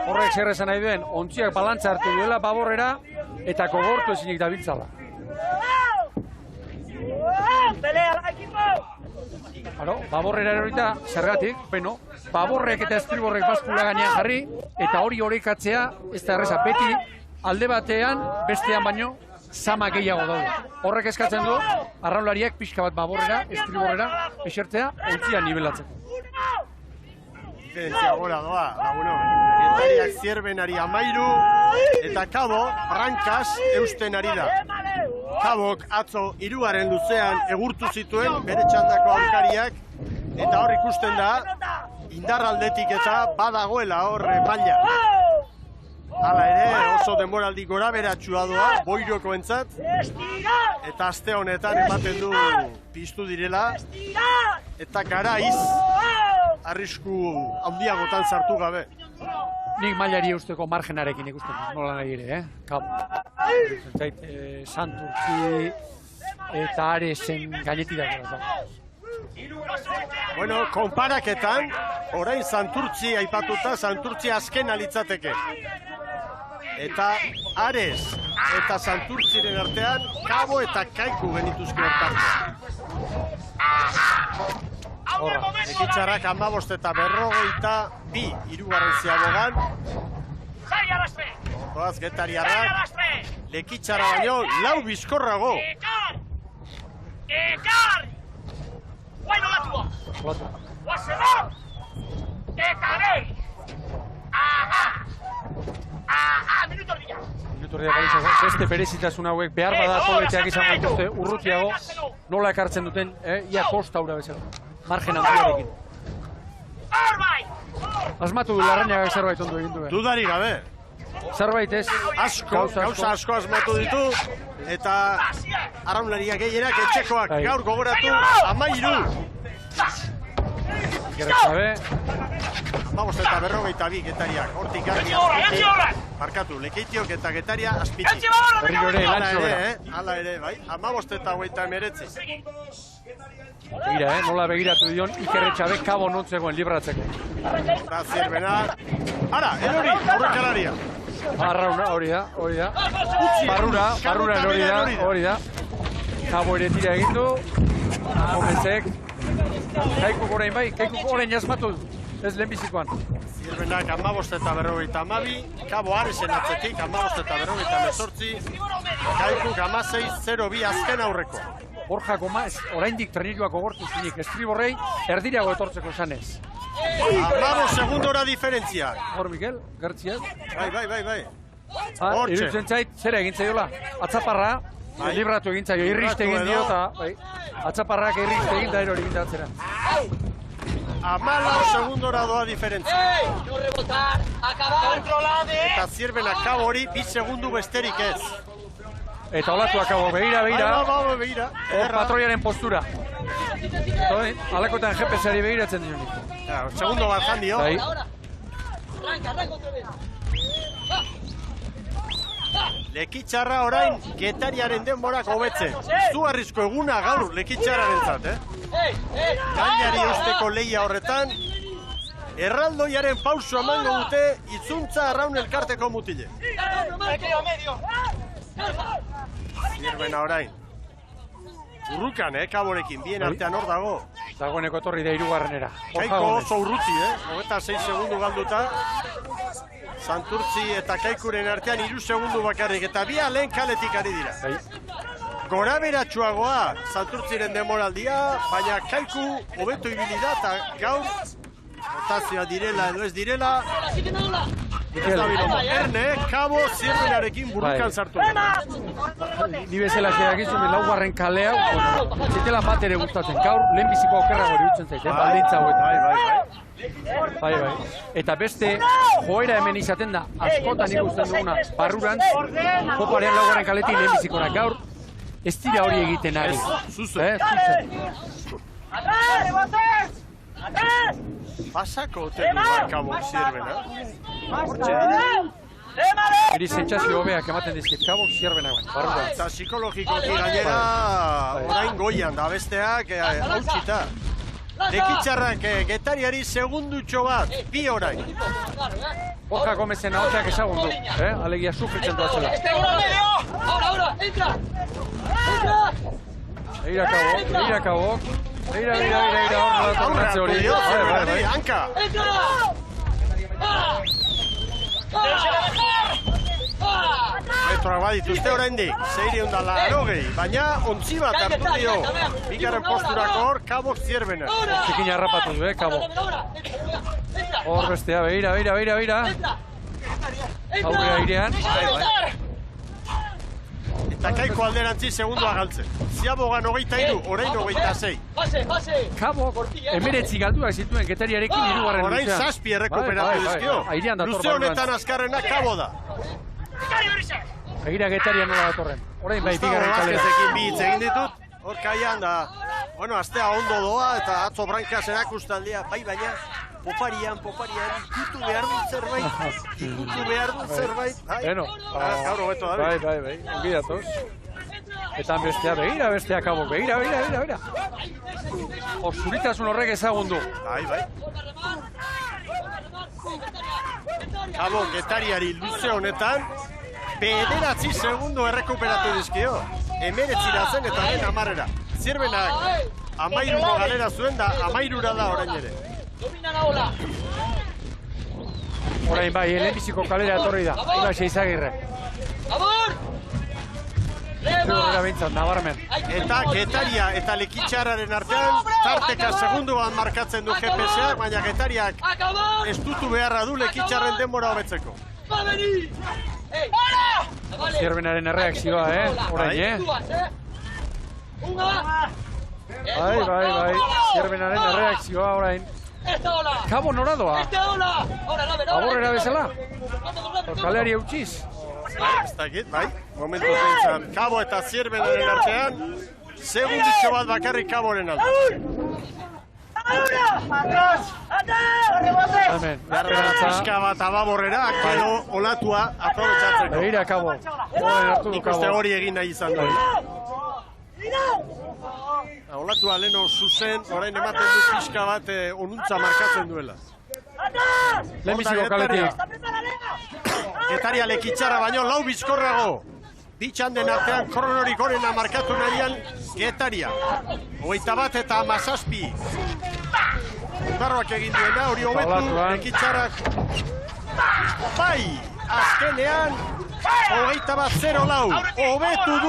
Horrek zer esan nahi duen, ontziak balantza hartu duela baborrera eta kogortu ezinik dabiltzala. Pelea al equipo. Claro, baborrera erorita, zergatik, beno, baborrek eta estriborrek bazkula gainean jarri, eta hori horikatzea, ez da erreza, beti alde batean, bestean baino, sama gehiago daude. Horrek eskatzen du, arraunlariak pixka bat baborrera, estriborrera, esertzea, ontzia nivelatzeko. Diferentzia gora doa, laguno. Getariak Zierbenari 13, eta Kabo, Brancas, eusten ari da. Kabok atzo 3 luzean egurtu zituen bere txandako aurkariak, eta hor ikusten da, indarraldetik eta badagoela hor maila. Hala ere, oso denboraldi gora beratxua doa, Boirokoentzat, eta aste honetan ematen du piztu direla, eta Garaiz arrisku handiagotan sartu gabe. Nik mailari eusteko margenarekin ikusten nola nahi ere, Kabo. Zentzait, Santurtzi eta Arezen gainetik dagoela. Bueno, konparaketan, orain Santurtzi aipatuta, Santurtzi azken alitzateke. Eta Ares eta Santurtziren artean, Kabo eta Kaiku genituzke hortartean. Lekitxarrak 15 eta 52, 3. ziabogan. Oaz Getariarrak, Lekitxarra baino 4 bizkorrago. Ekar! Guaino latua! Guazemor! Eta behi! Minuto erdia! Minuto erdia galitzako, beste berezitasun hauek behar bada toleteak izango dituzte urrutiago, nola ekartzen duten, ia kostaura bezala, margen handiarekin. Asmatu du Larrañagak zerbait ondo egin duen. Dudari gabe. Zerbait ez, gauza asko asmatu ditu, eta arraunlariak gehienak etxekoak gaur gogoratu 13. Gerretzabe. 15 eta 52 Getariak, hortik garriak. Markatu, Lekeitiok eta Getaria azpiti. Berriro ere, lantxo bera. Hala ere, bai, 15 eta 59. Begira, nola begiratu dion, Ikerretxabe Kabo nontzegoen libratzeko. Eta Zierbena. Ara, erori, horrekalaria. Arrauna, hori da. Barrura, hori da. Kabo ere tira egin du. Gomezek. Kaikuk orain bai, Kaikuk orain jasmatu. Ez lehenbizikoan. Zirbenak 15-52, Kabo Aresen atzetik 15-58, Kaikuk 16-02 azken aurreko. Borja Gomaz, oraindik treniluak gogortu zinik, Estriborrei erdirago etortzeko esanez. 15 segundora diferentzia. Hor, Mikel, gertziaz. Bai. Irutzen zait, zera egin zaiola. Atzaparra, libratu egin zaio, irriste egin dio, eta atzaparrak irriste egin da erori egin datzera. 14 segundora doa diferentzia. No rebotar, acabar. Controlade. Eta Zirbenak Kabo hori 2 segundu besterik ez. Eta olatuak Kabo, begira. Begira. Hor patroiaren postura. Alakoetan GPS-ari begiratzen dionik. Segundo bat jandio. Arranca otra vez. Lekitxarra orain Getariaren denborak hobetzen. Izugarrizko eguna gaur Lekitxarraren zat, Gainari usteko lehia horretan, erraldoiaren pauso emango dute itzuntza arraun elkarteko mutile. Zirbena orain. Urrukan, Kaborekin, bien artean hor dago. Dagoeneko etorri da hirugarrenera. Kaiko oso urruti, 26 segundu galduta. Santurtzi eta Kaikuren artean 3 segundu bakarrik, eta bi lehen kaletik ari dira. Gora beratxuagoa Santurtziren demoraldia, baina Kaiku hobeto ibili da, eta gaur rotazioa direla edo ez direla. Ez da bilo moderne, Kabo Zirbenarekin burukan sartu. Ni bezala zeagizun, laugarren kalea, zitela bat ere gustatzen. Gaur, lehenbiziko okerrago iruditzen zait, baldintza hauetan. Bai. Eta beste joera hemen izaten da, askotan ikusten duguna, barrurantz, koparen laugarren kaletik lehenbizikora. Gaur, ez dira hori egiten ari. Zuzen. Pasako ote du Kabo Zirbena. Eri sentsazio hobeak ematen dizkit Kabo Zirbena barrurantz. Eta psikologikoki gainera orain goian da besteak hautsita. Lekitxarrak Getariari segundutxo bat, 2 orain. Borja Gomezen ahotxak ezagun du, alegia sufritzen duatzela. Ahora, entra. Begira Kabo. Begira, hor tornatze hori. Hanka! Metroak badituzte oraindik, 680, baina ontzi bat hartu dio. Bigarren posturako hor, Kabo Zirbena. Zikin harrapatu du, Kabo. Hor bestea, begira. Aurrera airean. Eta Kaiko alderantzi segundua galtzen. Ziabogan 23, orain 26. Kabo, 19 galduak zituen Getariarekin hirugarren luzean. Orain 7 errekuperatu dizkio. Luze honetan azkarrena Kabo da. Begira Getaria nola datorren. Orain bai, bigarren kalera. Vázquezekin bi hitz egin ditut, hor kaian da. Bueno, astea ondo doa eta atzo Brankaz erakustaldia, baina poparian, ikutu behar dut zerbait. Bueno, gaur hobeto da. Bai, ongi datoz. Eta bestea, bestea Kabo, begira. Hor zuritasun horrek ezagundu. Bai. Kabo Getariari luze honetan, 9 segundu errekuperatu dizkio. 19 zen eta den 10. Zirbenak 13 galera zuen da 13 da orain ere. Orain bai, lehenbiziko kalera etorri da. Iba Seizagirre. Zerrera bintzat, nabarmen. Eta Getaria eta Lekitxarraren artean tarteka segunduan markatzen du GPS-ak, baina Getariak ez dutu beharra du Lekitxarren denbora hobetzeko. Zirbenaren erreakzioa, orain, Bai, Zirbenaren erreakzioa orain. Kabo nora doa? Aborrera bezala? Kaleari eutxiz? Ez dakit, bai, momentu zintzen. Kabo eta Zirbenaren artean, segunditxo bat bakarrik Kaboren alda. Pizka bat ababorrera, gero olatua aprobetsatzeko. Begira Kabo. Ikuste hori egin nahi izan da. Olatua leno zuzen, orain ematen du pizka bat onuntza markatzen duela. Lehenbiziko kaletik. Getaria Lekitxarra baino lau bizkorrago. Bitxanden artean kronorik gorena markatu nahian Getaria. 21 eta 17. Ondarroak egin duena, hori hobetu, lekitxarrak. Bai, azkenean, 21-0 hobetu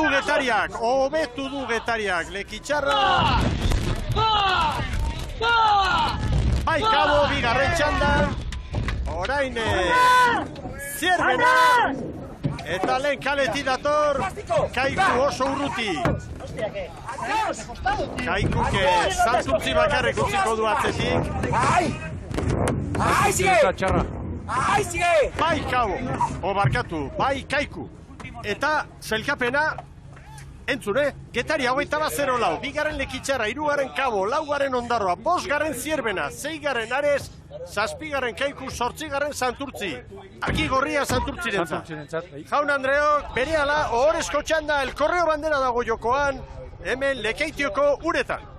du Getariak, lekitxarra. Bai, kabo, bigarren txandan. Orain, Zierbena. Eta lehen kaleti dator, Kaiku oso urruti. Kaikuk Santurtzi bakarrik utziko du atzetik. Bai Kabo, obarkatu, bai Kaiku. Eta zelkapena, entzune, Getaria 21-0, bigarren lekitxarra, 3. Kabo, 4. Ondarroa, 5. Zierbena, 6. Ares, 7. Kaiku, 8. Santurtzi. Argi gorria Santurtzirentzat. Jaun Andreok, berehala, ohorezko txanda, el Korreo bandera dago jokoan, hemen Lekeitioko uretan.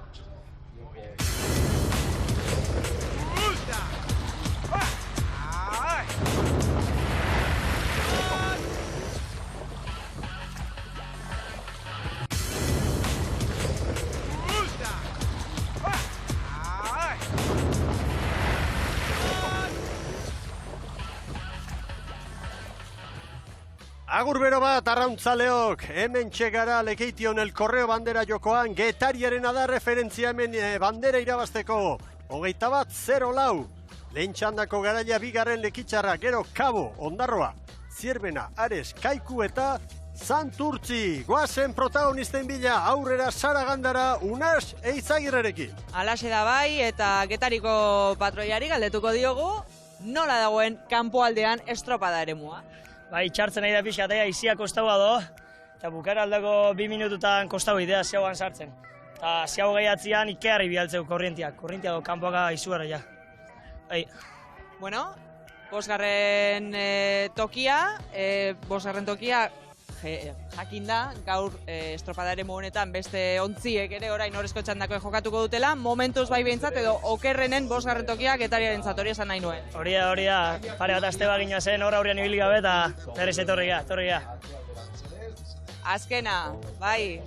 Agur bero bat, arrauntzaleok, hemen txegara Lekeition el Korreo bandera jokoan, Getariarena da referentzia hemen bandera irabazteko. 21-0, lehen txandako garaia 2. lekitxarra, gero Kabo, Ondarroa, Zierbena, Ares, Kaiku eta Santurtzi. Goazen protagonisten bila, aurrera Saragandara, Unas Eizagirrerekin. Alaxe da bai, eta Getariko patroiari galdetuko diogu, nola dagoen kanpoaldean estropada eremua. Bai, txartzen nahi da pixka, eta izia kostaua do, eta bukara aldako 2 minututan kostau idea ziauan sartzen. Eta ziau gehiatzean ikearri bialtzeu korrientiak do kanpoaka izugarra ja. Bai. Bueno, 5. tokia, jakin da, gaur estropada ere honetan beste ontziek ere orain horrezko txandako jokatuko dutela, momentuz bai behintzat edo okerrenen 5. tokia Getariaren hori esan nahi nuen. Hori da, pare bat aste bagina zen, horra aurrean ibili gabe eta berriz etorri ga. Azkena, bai,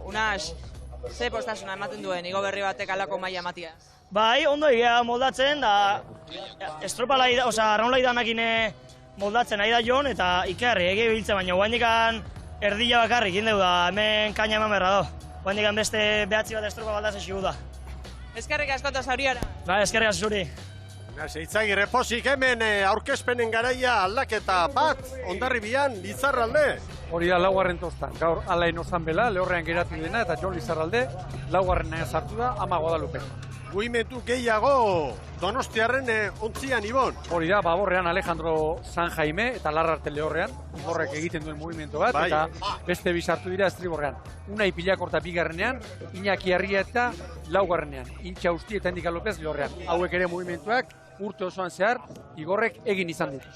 Unas, ze postasuna ematen duen, igo berri batek alako maila ematia? Bai, ondo egia moldatzen, da estropalai, arraunlai danakine moldatzen nahi da jon, eta ikerri egi biltzen, baina guaindikan erdila bakarrik indeu da, hemen kaina eman berra do. Guaindikan beste behatzi bat estropa baldazen xigu da. Eskerrik askota zauriara. Ba, eskerrik asko zuri. Itzagirre pozik hemen aurkezpenen garaia aldaketa bat, Hondarribian, Lizarralde. Hori da 4. tostan, gaur alain ozan bela, lehorrean geratu dena, eta Jon Lizarralde 4. sartu da, Ama Guadalupe. Guimentu gehiago Donostiarren ontzian, Ibon. Hori da, baborrean Alejandro San Jaime eta Larrarte lehorrean, horrek egiten duen mugimendu bat, bai. Eta beste bi sartu dira estriborrean. Unai Pilakorta 2. Iñaki Arria eta 4. Intxa Usti eta Endika López lehorrean. Hauek ere mugimenduak urte osoan zehar, igorrek egin izan ditu.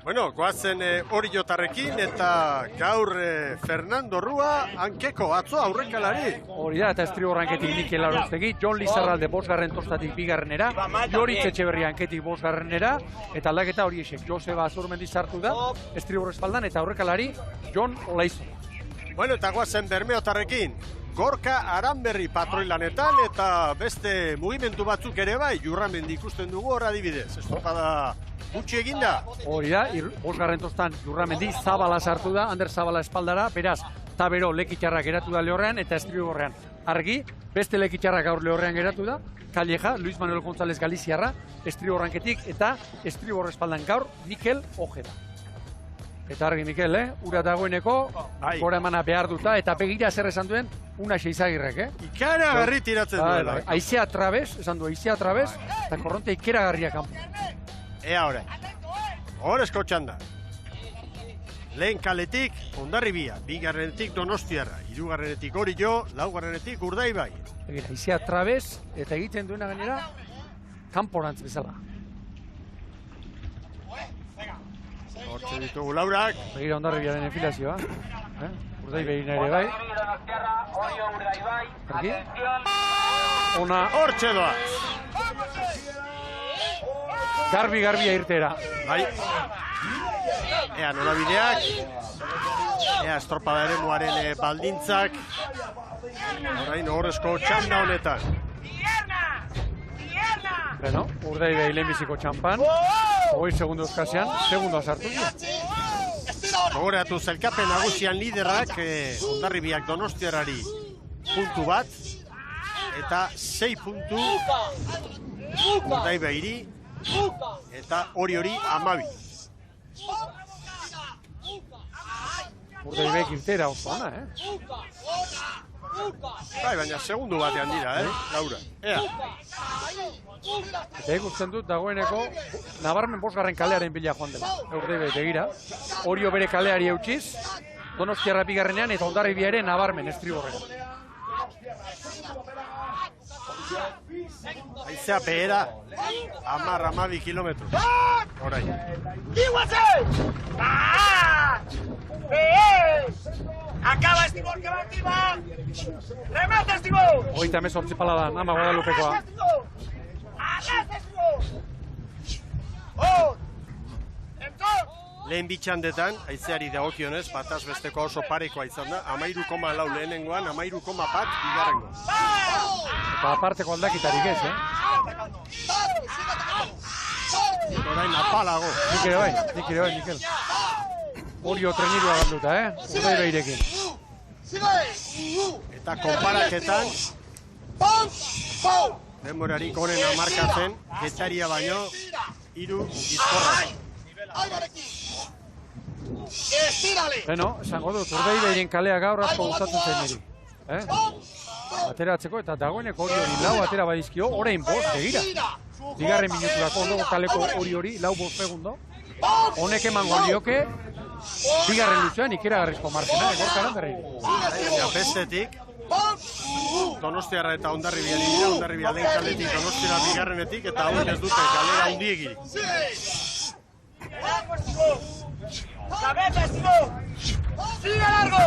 Bueno, goazen hori jotarrekin eta gaur Fernando Rua hankeko atzo aurrekalari. Hori da, eta estriborranketik Mikel Aroztegi, Jon Lizarralde 5. tostatik 2. Joritz Etxeberria hanketik 5. Eta aldaketa hori esek, Joseba Azurmendi sartu da, estribor espaldan, eta aurrekalari Jon Olaizo. Bueno, eta goazen Bermeotarrekin, Gorka Aranberri patroilanetan eta beste mugimendu batzuk ere bai, Jurramendi ikusten dugu hor adibidez. Estropada gutxi eginda. Hori da, 5. tostan Jurramendi Zabala sartu da, Ander Zabala espaldara, beraz, Tabero lekitxarrak geratu da lehorrean eta estriborrean. Argi, beste lekitxarrak gaur lehorrean geratu da, Calleja, Luis Manuel González Galiziarra, estriborranketik eta estribor espaldan gaur Mikel Ojeda. Eta argi Mikel, ura dagoeneko, gora emana behar duta, eta begira zer esan duen, Unas Eizagirrek, Ikaragarri tiratzen duela. Aizea trabez, esan du, aizea trabez, eta korronte ikeragarria kanpo. Ea hori. Horezko txanda. Lehen kaletik Hondarribia, 2. Donostiarra, 3. Orio, 4. Urdaibai. Begira, aizea trabez, eta egiten duena gainera, kanporantz bezala. Hortze ditugu laurak. Begira Hondarribiaren enfilazioa. Urdaibaina ere bai. Argi? Ona Hortze doa. Garbi irtera. Bai. Ea norabideak, ea estropada eremuaren baldintzak, orain horrezko txanda honetan. Beno, Urdaibai lehenbiziko txampan, 20 segundu eskasean, segundoa sartu dira. Gogoratu zelkapen nagusian liderrak, Hondarribiak Donostiarrari puntu bat, eta 6 puntu Urdaibairi, eta hori 12. Urdaibaik irtera oso ona, Bai, baina segundu batean dira, Laura. Ea. Eta ikusten dut dagoeneko nabarmen 5. kalearen bila joan dela. Urdaibai begira. Orio bere kaleari eutxiz, Donostiarra bigarrenean eta Hondarribia ere nabarmen estriborrean. Haizea behera, 10-12 kilometro. Orain. Acaba Estibor, que va activa. Remate Estibor. 38 paladan, Ama Guadalupekoa. Lehen bitxandetan, haizeari dagokionez, bataz besteko oso parekoa izan da, 13,4 lehenengoan, 13,1 bigarrengo. Eta aparteko aldakitarik ez, Orain apalago. Nik ere bai, Mikel. Orio trenirua galduta, Urdaibairekin. Eta konparaketan, denborarik onena markatzen, Getaria baino, 3 bizkorra. Beno, esango dut, Urdaibairen kalea gaur asko gustatzen zen niri. Ateratzeko eta dagoeneko hori 4 atera badizkio, orain 5 begira. Bigarren minuturako ondoko kaleko hori 4-5 segundo. Honek emango lioke, bigarren lutxoan ikeragarrizko margena, egorkaran berreiri. Eta bestetik, Donostiarra eta Hondarribiari dira, Hondarribia lehen kaletik, Donostiarra bigarrenetik, eta hau ez dute kalera handiegirik. ¡Cabeza, Estibor! ¡Sigue largo!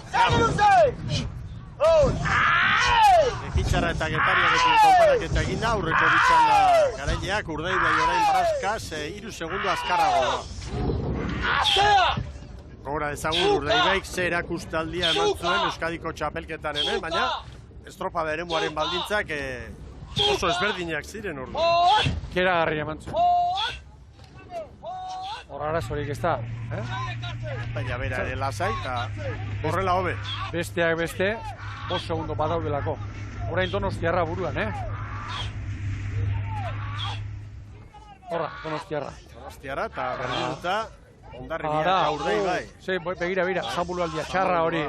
¡Sigue luce! Ekitxarra eta Getariarekin konparaketa egin da, aurreko bitxanda garaileak, Urdaibai orain Braskaz, 3 segundo azkarrago da. Gogora ezagun Urdaibaik ze erakustaldia eman zuen Euskadiko txapelketan hemen, baina estropada eremuaren baldintzak oso ezberdinak ziren ordu. Keragarria eman zuen. Hor arazorik ez da, Baina bera ere lasai eta horrela hobe. Besteak beste, 5 segundo badaudelako. Orain Donostiarra buruan, Horra, Donostiarra. Donostiarra eta berdinduta Hondarribia eta Urdaibai. Begira, jambulu aldia, txarra hori,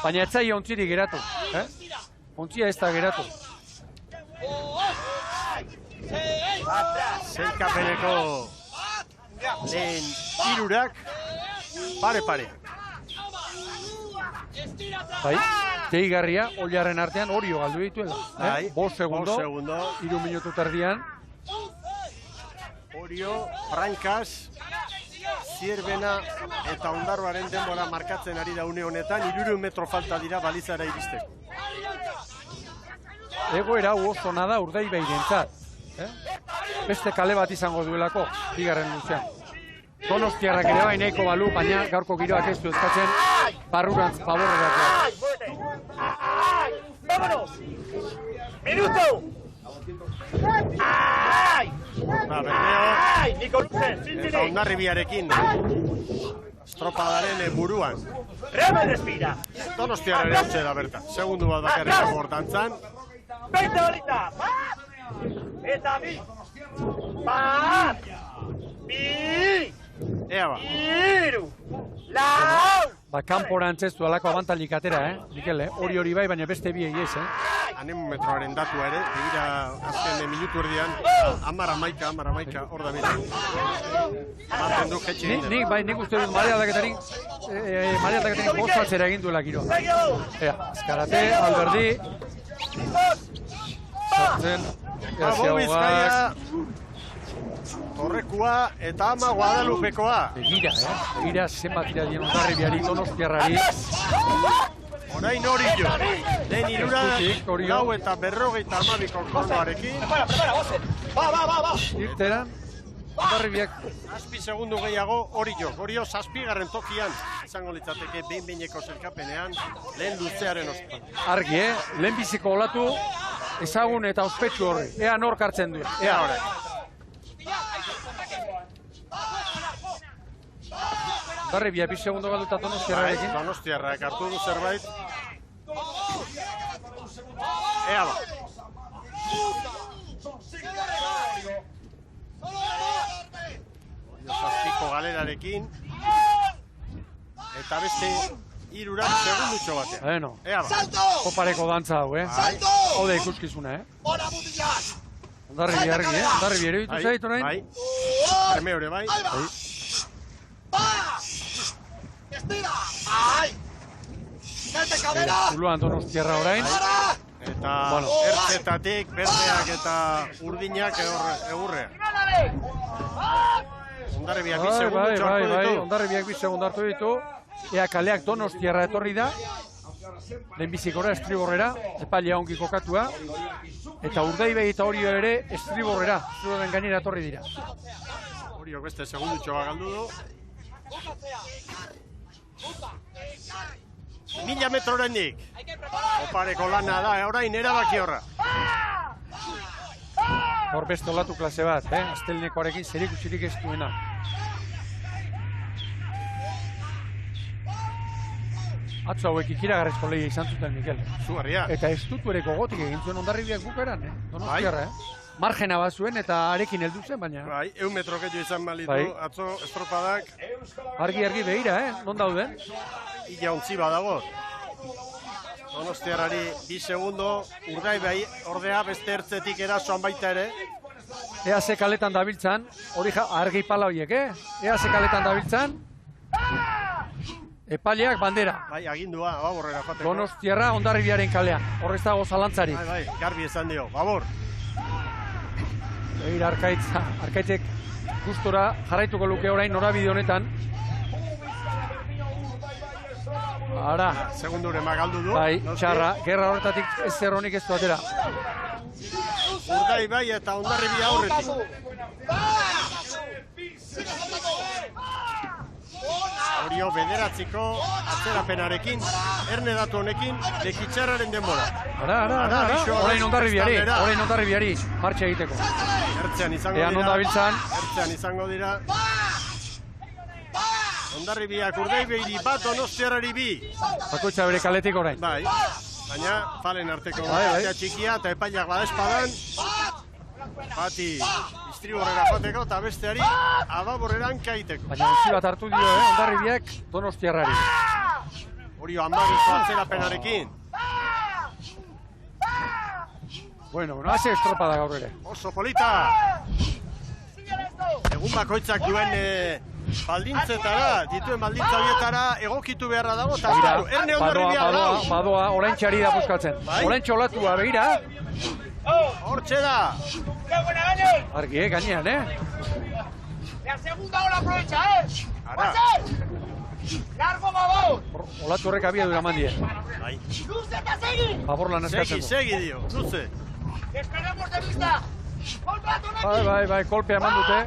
Baina etzai ontzirik geratu, Ontzia ez da geratu. Zelkapeneko lehen hirurak pare-pare. Bai, deigarria, Oilarren artean Orio galdu dituela. 5 segundo, 3 minutu terdian. Orio, Brankaz, Zierbena eta Ondarroaren denbora markatzen ari da une honetan, 300 metro falta dira balizara iristeko. Egoera oso nada Urdaibairentzat. Beste kale bat izango duelako, bigarren luzean. Donostiarrak ere bai nahiko balu, baina gaurko giroak ez du eskatzen barrurantz favorerakoa. ¡Vámonos! ¡Minuto! Bermeo eta Hondarribiarekin estropadaren buruan. Respira! Donostiarra ere da bertan. Segundu bat bakarrik gortantzan. 20 bolita! Eta bi! Bat! Bi! Ea ba. Iru! Lau! Kanporantz ez du alako abantalik atera, Mikel, hori bai, baina beste bi egiez, Anemometroaren datua ere, begira azken minutu erdian, 10-11, hor da bera. Baten du jetxe egin. Nik uste dut marea aldaketarik bostatzera egin duela giroa. Ea, azkarate, Alberdi. Sartzen, Gabo Bizkaia, Torrekua eta Ama Guadalupekoa. Begira zenbat iradien Hondarribiari, Donostiarrari. Orain Orio, lehen irura, gau eta 52 kronoarekin. Prepara, Va. Irteran, Hondarribiak Zazpi segundu gehiago hori jo. Hori zazpigarren tokian izango litzateke behin-behineko zelkapenean lehen luzearen ostean. argi, lehenbiziko olatu ezagun eta ospetsu horri. Ea nork hartzen duen. Ea horrek. Hondarribia 2 segundo galduta Donostiarrarekin. Donostiarrak hartu du zerbait. Ea ba. Zazpiko galerarekin. Eta beste irurak segundutxo batean. Bueno, Ea ba. kopareko dantza hau, Hau da ikuskizuna, Hondarribia argi, Hondarribia ere ditu zaitu nahi. Bai. Arme hori bai. Zuluan Donostiarra orain. Eta ertzetatik, berdeak eta urdinak egurrean. Hondarribiak 2 segundutxo hartu ditu. Hondarribiak 2 segundo hartu ditu. Ea kaleak Donostiarra etorri da. Lehenbizikora estriborrera, epailea ongi kokatua. Eta Urdaibai eta Orio ere estriborrera, zuen gainera etorri dira. Oriok beste segundutxoa galdu du. 1000 metro oraindik. Opareko lana da, orain erabaki horra. Hor beste olatu klase bat, Astelnekoarekin zerikusirik ez duena. Atzo hauek ikiragarrezko lehia izan zuten, Mikel. Zugarria. Eta ez dutu ere gogotik egin zuen Hondarribiak bukaeran, Donostiarra, Margena bat zuen eta arekin heldu zen, baina... Bai, 100 metro gehiago izan balitu, atzo estropadak. Argi begira, non dauden? Ila ontzi badago. Donostiarrari 2 segundo, Urdaibai ordea beste ertzetik erasoan baita ere. Ea ze kaletan dabiltzan, hori argi pala horiek, Ea ze kaletan dabiltzan. Epaileak bandera. Bai, agindua, baborrera joateko. Donostiarra Hondarribiaren kalean, horrez dago zalantzarik. Bai, garbi esan dio, babor. Begira Arkaitzek gustora jarraituko luke orain norabide honetan. Ara. Segunduren magaldu du. Bai, txarra, gerra horretatik ez zerronik ez du atera. Urdaibai eta Hondarribia aurretik. Orio bederatziko atzerapenarekin, erne datu honekin, lekitxarraren denbora. Ara. Orain Hondarribiari, martxa egiteko. Ertzean izango dira. Ean ondabiltzan. Ertzean izango dira. Hondarribiak Urdaibairi bat, Donostiarrari 2. Bakoitza bere kaletik orain. Bai, baina falen arteko batea txikia eta epaiak badespadan. Bati istriborrera joateko eta besteari ababorreran kaiteko. Baina ontzi bat hartu dio, Hondarribiak Donostiarrari. Orio amabiko atzerapenarekin. Bueno, haze estropada gaur ere. Oso polita! Egun bakoitzak duen baldintzetara, dituen baldintza horietara egokitu beharra dago, eta erne Hondarribia lau. Badoa, orain txari da buskatzen. Orain txolatua, begira. Hortxe da! Argi, gainean, La segunda ola aprovecha, Ara. Largo babor. Olatu horrek abiadura eman die. Bai. Luze eta segi. Babor lan eskatzeko. Segi dio, luze. Esperemos de vista. Kolpeatu nahi. Bai, kolpea eman dute.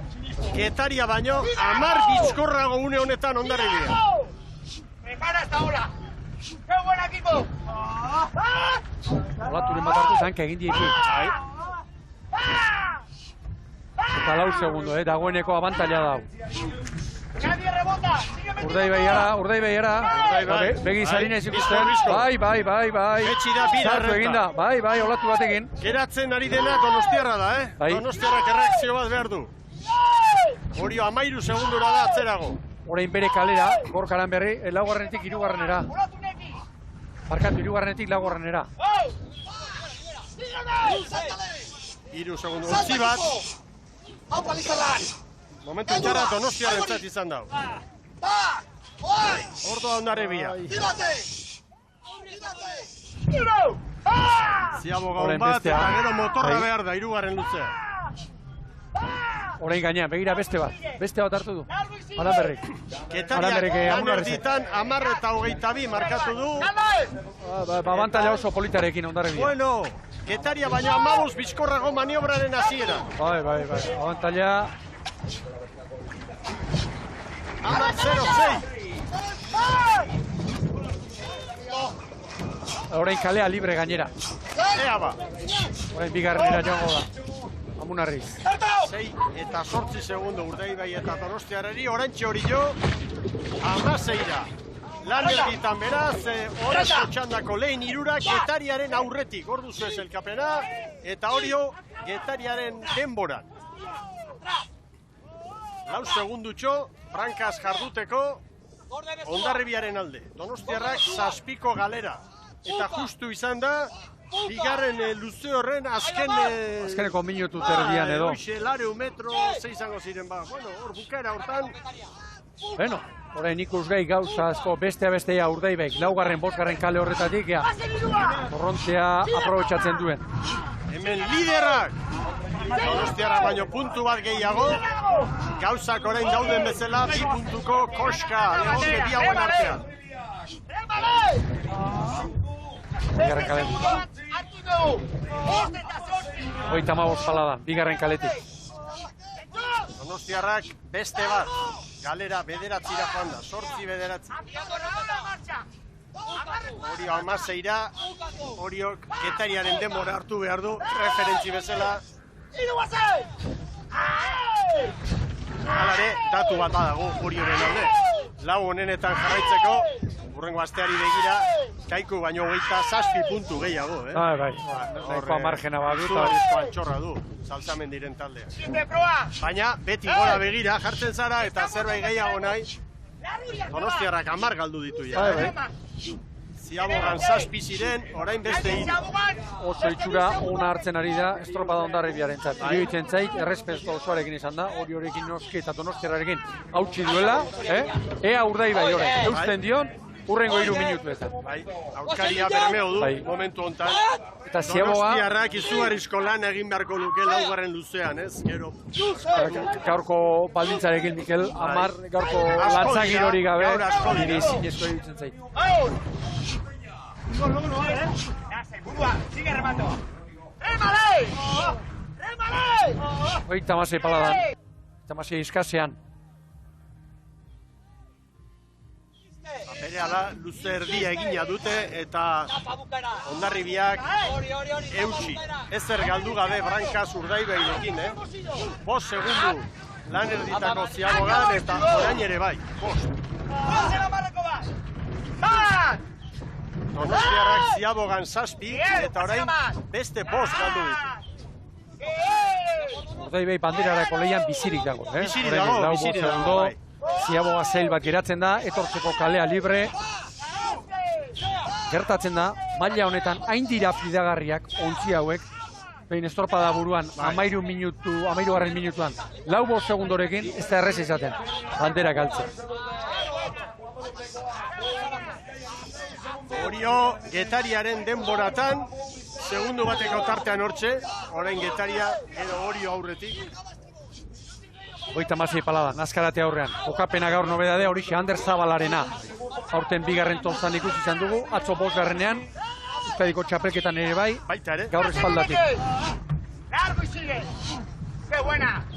Getaria baino, 10 bizkorrago une honetan Hondarribia. Prepara esta ola. ¡Qué buen equipo! Olaturen bat hartu zanka egin dieki. Eta 4 segundo, dagoeneko abantaila dau. Nadie rebota. Urdaibai. Begi zarina ez ikusten. Bai. Etxi da bira Sartu eginda. Bai, olatu batekin. Geratzen ari dena Donostiarra da, Bai. Donostiarrak erreakzio bat behar du. Orio 13 segundura da atzerago. Orain bere kalera, Gorkaran berri, laugarrenetik hirugarrenera. Barkatu, hirugarrenetik laugarrenera. 3 segundu, ontzi bat. Momentu txarra Donostiaren zat izan dau. Ordo Hondarribia. Ziabogaun bat eta gero motorra behar da, 3. luzea. Orain gainean, begira beste bat hartu du. Aranberrik. Getariak anerditan 10 eta 22 markatu du. Abantaila oso politarekin Hondarribia. Bueno, Getaria baina 15 bizkorrago maniobraren hasiera. Bai, abantaila Hamar 0-6. Orain kalea libre gainera. Ea ba. Orain bigarrenera joango da. Amunarriz. 6 eta 8 segundo Urdaibai eta Donostiarrari, orantxe hori jo, 16ra. Lan erditan beraz, horrezko txandako lehen irurak Getariaren aurretik, hor duzu ez elkapena, eta horio Getariaren denboran. 4 segundutxo, Brankaz jarduteko, Hondarribiaren alde. Donostiarrak 7ko galera. Eta justu izan da, bigarren luze horren azkeneko minutu terdian edo. Lareu metro, 6 izango ziren ba. Bueno, hor bukaera hortan. Bueno, orain ikusgai gauza asko bestea Urdaibaik, 4. 5. kale horretatik, korrontea aprobetxatzen duen. Hemen liderrak! Donostiarrak baino puntu bat gehiago, gauzak orain dauden bezala, 2 puntuko koska, egon bi hauen artean. Bigarren kaletik. 35 pala da, bigarren kaletik. Donostiarrak beste bat, galera bederatzira joan da, 8 bederatzi. Horio 16ra, Horiok Getariaren denbora hartu behar du, referentzi bezala. Halare, datu bat badago Horioren alde. 4 honenetan jarraitzeko, hurrengo asteari begira, Kaiku baino 27 puntu gehiago, Bai, nahikoa margena bat dut. Zuharizko antxorra du, Salzamendiren taldea. Baina, beti gora begira jartzen zara eta zerbait gehiago nahi, Donostiarrak 10 galdu ditu ja. Ziabogan 7 ziren, orain beste 3. Oso itxura ona hartzen ari da estropada Hondarribiarentzat. Iruditzen zait, errespetu osoarekin izan da, Horiorekin noski eta Donostiarrarekin hautsi duela, ea Urdaibai horrek eusten dion, hurrengo 3 minutuetan. Bai, aurkaria bermeo du, momentu hontan. Eta Ziaboga... Donostiarrak izugarrizko lan egin beharko luke 4. luzean, ez? Gero... Gaurko baldintzarekin, Mikel, 10 gaurko lantzagin hori gabe, nire zinezko iruditzen zait. Hogeita hamasei paladan, 56 eskasean. Berehala, luze erdia egina dute eta Hondarribiak eutsi. Ezer galdu gabe Brankaz Urdaibairekin, 5 segundu lan erditako Ziabogan eta orain ere bai. 5. Donostiarrak Ziabogan 7 eta orain beste 5 galdu ditu. Urdaibai banderarako lehian bizirik dago, Bizirik dago, bai. Ziaboga zail bat geratzen da, etortzeko kalea libre. Gertatzen da, maila honetan hain dira fidagarriak, ontzi hauek, behin estropada buruan, 13 minutuan, 4 segundorekin, ez da errez izaten, bandera galtzen. Horio Getariaren denboratan, segundu bateko tartean hortxe, orain Getaria edo Horio aurretik. 56 palada, nazkarate aurrean. Kokapena gaur nobedadea horixe Ander Zabalarena. Aurten bigarren tonzan ikusi izan dugu, atzo 5. Euskadiko txapelketan ere bai, gaur espaldatik.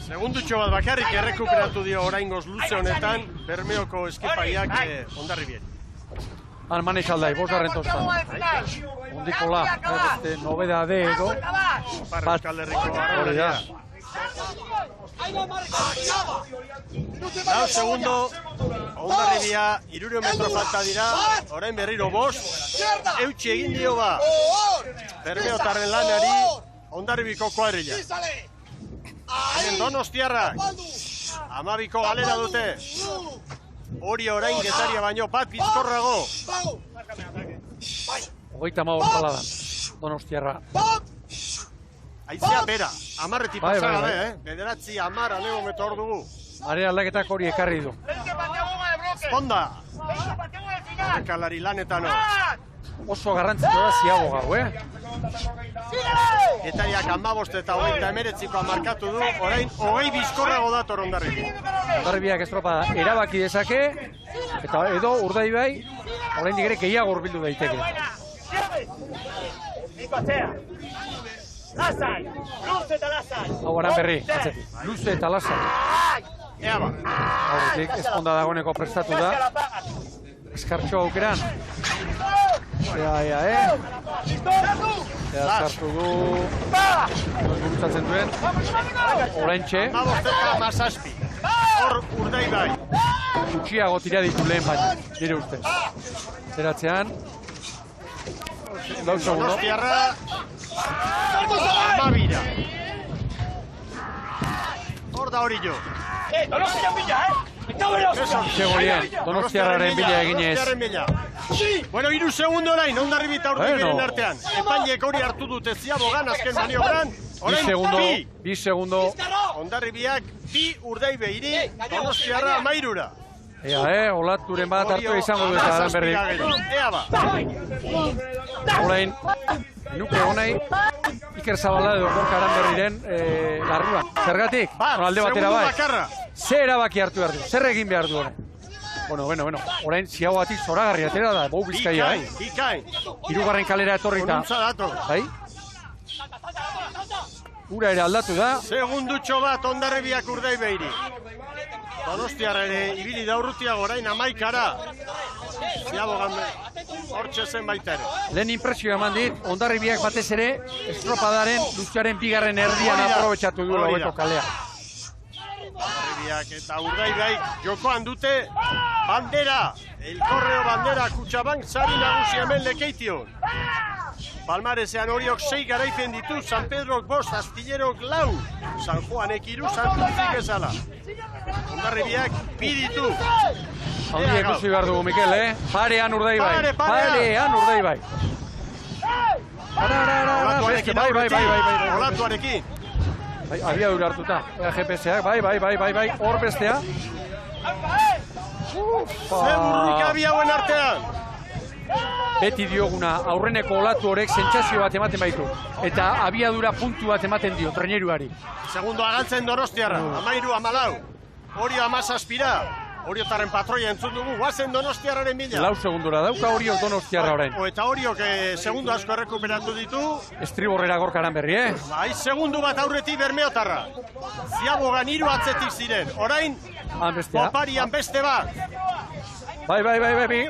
Segundutxo bat bakarrik errekuperatu dio oraingoz luze honetan, Bermeoko eskipaiak Hondarribiari. Almanez aldai, 5. tonzan. Ondikola, nobedade edo. Euskal Herriko arraia. 4 segundo, Hondarribia, 3 metro falta dira, orain berriro 5, eutxi egin dio ba, Bermeotarren lanari, Hondarribiko kuadrilla. Hemen Donostiarrak, 12ko galera dute, hori orain Getaria baino bat bizkorrago. 35 paladan, Donostiarra. Aizea bera, 10etik pasa gabe, bederatzi 10 anegometo hor dugu. Mare aldaketak hori ekarri du. Esponda! Kalari lanetan hor. Oso garrantzitsua da Ziaboga, Getariak 15 eta 29koa markatu du, orain 20 bizkorrago dator Hondarribia. Hondarribiak estropada erabaki dezake, eta edo Urdaibai, oraindik ere gehiago hurbildu daiteke. Lasai! Luz eta lasai! Hau Aranberri, atzetik. Luze eta lasai. Ea ba. Horretik, ezponda dagoeneko prestatu da. Eskartxo aukeran. Ea, Ea sartu du. Gurutzatzen duen. Oraintxe. Mabosteta mazazpi. Hor Urdaibai. Gutxiago tira ditu lehen baina, nire ustez. Zeratzean. Lau segundo. Donostiarra. Amabira. Hor da hori jo. Donostian bila, Segurien, Donostiarraren bila eginez. Bueno, 3 segundo orain, Hondarribita Urdaibairen artean. Epaileek hori hartu dute Ziabogan azken maniobran. Bi segundo. Hondarribiak 2 Urdaibairi, Donostiarra 13. Ea, olaturen bat hartu izango dut Aranberri. Ea ba. Orain, nuke honai, Iker Zabala edo Gorka Aranberriren larruan. Zergatik? Alde batera bai. Zer erabaki hartu behar du? Zer egin behar du horren? Bueno, orain Ziabogatik zoragarri atera da, Bou Bizkaia, Bikain. Hirugarren kalera etorrita. Konuntza dato. Bai? Ura ere aldatu da. Segundutxo bat Hondarribiak Urdaibairi. Donostiarra ere ibili da urrutiago orain 11-ara. Ziabogan hortxe zen baita ere. Lehen impresioa eman dit, Hondarribiak batez ere estropadaren luzearen bigarren erdian aprobetxatu du hobeto kalea. Hondarribiak eta Urdaibai jokoan dute bandera. El Correo bandera Kutxabank sari nagusi hemen Lekeition. Palmaresean Oriok 6 garaipen ditu, San Pedrok 5, Astillerok 4, San Juanek 3, Santurtzik ezala. Hondarribiak 2 ditu. Haundi ikusi behar dugu, Mikel, Parean Urdaibai. Parean Urdaibai. Bai. Olatuarekin. Abia dura hartuta. GPS-ak, bai. Hor bestea. Ze burruik abiauen artean. Beti dioguna, aurreneko olatu horrek sentsazio bat ematen baitu. Eta abiadura puntu bat ematen dio, treneruari. Segundo agaltzen Donostiarra, 13-14. Orio 17. Oriotarren patroia entzun dugu, guazen Donostiarraren bila. 4 segundora dauka Oriok Donostiarra orain. Eta Oriok segundo asko errekuperatu ditu. Estriborrera Gorka Aranberri, Bai, segundu bat aurretik Bermeotarra. Ziabogan 3 atzetik ziren, orain Poparian beste bat. Bai,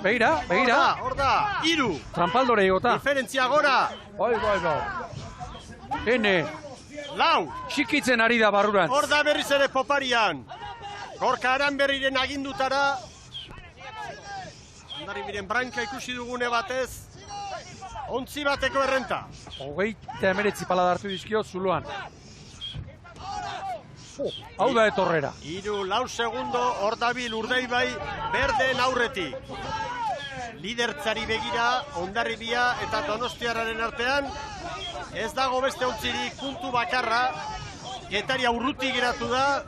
begira. Hor da, 3. Trampaldore igota. Diferentzia gora. Bai. Ene. 4. Txikitzen ari da barruran. Hor da berriz ere Poparian. Gorka Aranberriren agindutara. Hondarribiren branka ikusi dugune batez. 11 bateko errenta. 29 pala hartu dizkio zuloan. Hau da etorrera. 3-4 segundo, hor dabil Urdaibai berden aurretik. Lidertzari begira, Hondarribia eta Donostiarraren artean, ez dago beste ontzirik, puntu bakarra, Getaria urruti geratu da,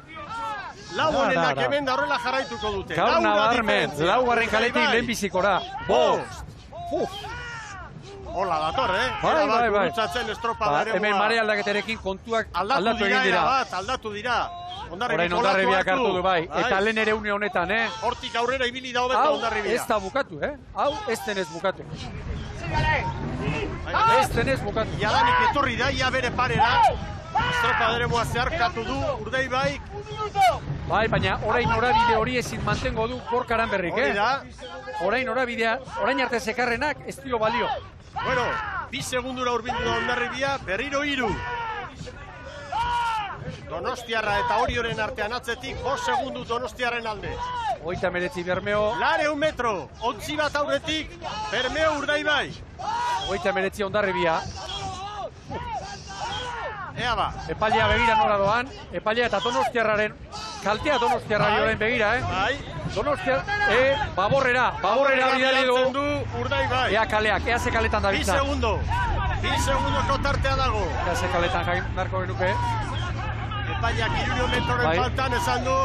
4 honenak hemen da horrela jarraituko dute. Gaur nabarmen, 4. kaletik lehenbizikora. 5. Hola dator, Bai. Gurutzatzen estropadaren Hemen mare aldaketerekin kontuak aldatu egin dira. Aldatu dira. Orain Hondarribiak hartu du, bai. Eta lehen ere une honetan, Hortik aurrera ibili da hobeto Hondarribia. Hau ez da bukatu, Hau ez denez bukatu. Jadanik etorri da, ia bere parera. Estropaderemua zeharkatu du Urdaibaik. Bai, baina orain norabide hori ezin mantengo du Gorka Aranberrik, Orain norabidea, orain arte zekarrenak ez dio balio. Bueno, 2 segundura urbildu da Hondarribia, berriro 3. Donostiarra eta Orioren artean atzetik, 5 segundu Donostiarren alde. 39 Bermeo. 100 metro, 11 bat aurretik, Bermeo Urdaibai. 39 Hondarribia. Ea ba. Epailea begira nora doan, epailea eta Donostiarraren, kaltea Donostiarrari orain begira, Bai. Donostia, baborrera bidali du. Urdaibai. Ea kaleak, ea ze kaletan da 2 bizan. segundo. 2 segundoko tartea dago. Ea ze kaletan jakin narko genuke. Epaileak 3 metroren faltan esan du,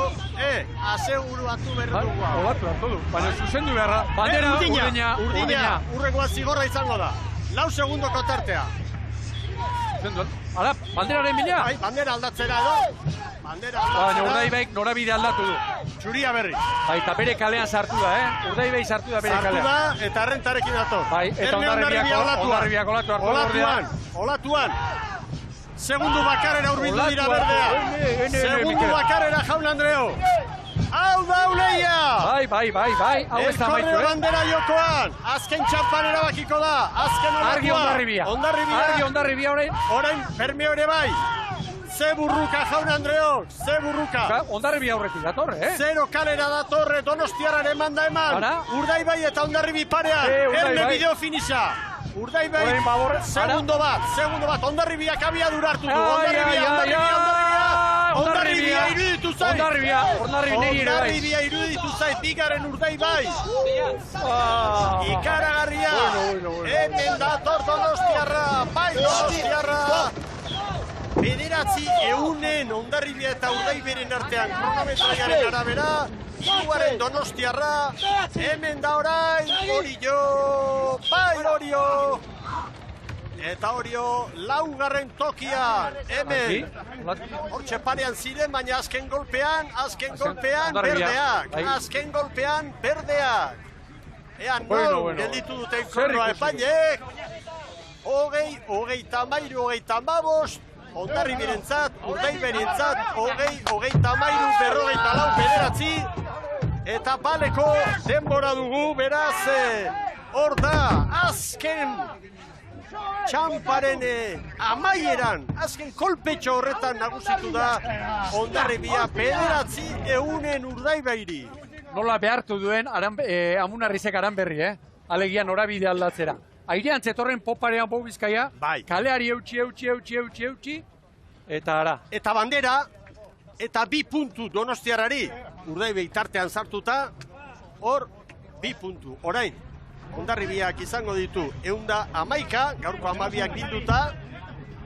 aseguru atu berdu guau. Olatu hartu du, baina zuzendu beharra. Bandera, urdina. Urrengoa zigorra izango da. 4 segundoko tartea. Hala, banderaren bila? Bai, bandera aldatzera edo. Bandera aldatzera. Baina Urdaibaik norabide aldatu du. Txuria berri. Bai, eta bere kalean sartu da, Urdaibai sartu da bere kalean. Sartu da eta errentarekin dator. Bai, eta Hondarribiak olatu hartu. Olatuan. Segundu bakarera urbildu dira berdea. Segundu bakarera Jaun Andreo. Hau da uleia! Bai, hau ez da maitu, bandera jokoan, azken txampan erabakiko da, azken olakoa. Argi Ondarribia orain. Orain, Bermeo ere bai. Ze burruka, Jaun Andreo, ze burruka. Ondarribia aurretik datorre, Zero kalera datorre, Donostiarraren manda eman. Urdaibai eta Ondarribi parean, erne bideo finisa. Urdaibai, segundo bat, Ondarribiak abiadura hartu du. Ondarribia iruditu zait. Ondarribia iruditu zait, bigaren Urdaibai. Ikaragarria. Hemen dator Donostiarra, bai Donostiarra. Bederatzi eunen Ondarribia eta Urdaiberen artean kronometraiaren arabera. Hiruaren Donostiarra, hemen da orain, Orio, bai Orio. Eta Orio, laugarren tokian, hemen. Hortxe parean ziren, baina azken golpean berdeak. Azken golpean berdeak. Ean, non, gelditu duten kronoa epaileek. Hogeita mairu, hogeita mabost. Ondarribirentzat, Urdaiberentzat, hogeita mairu, berrogeita lau, bederatzi. Eta baleko denbora dugu, beraz, hor da, azken txamparen amaieran, azken kolpetxo horretan nagusitu da Ondarribia bederatzi eunen Urdaibairi. Nola behartu duen Amunarrizek Aranberri, alegia norabide aldatzera. Airean zetorren poparean Bou Bizkaia, kaleari eutxi, eta ara. Eta bandera, eta 2 puntu Donostiarrari, Urdaibai tartean sartuta, hor 2 puntu. Orain, Ondarribiak izango ditu 111, gaurko 12ak bilduta,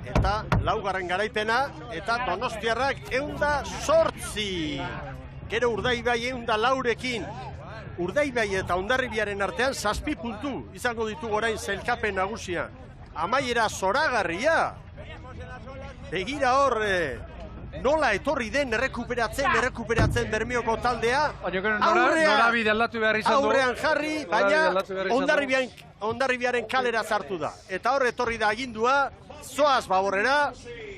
eta laugarren garaipena, eta Donostiarrak 108. Gero Urdaibai 104rekin. Urdaibai eta Ondarribiaren artean 7 puntu izango ditugu orain sailkapen nagusia. Amaiera zoragarria. Begira hor, nola etorri den errekuperatzen Bermeoko taldea. Norabide aldatu behar izan du. Aurrean jarri, baina Ondarribiaren kalera sartu da. Eta hor etorri da agindua, zoaz baborrera.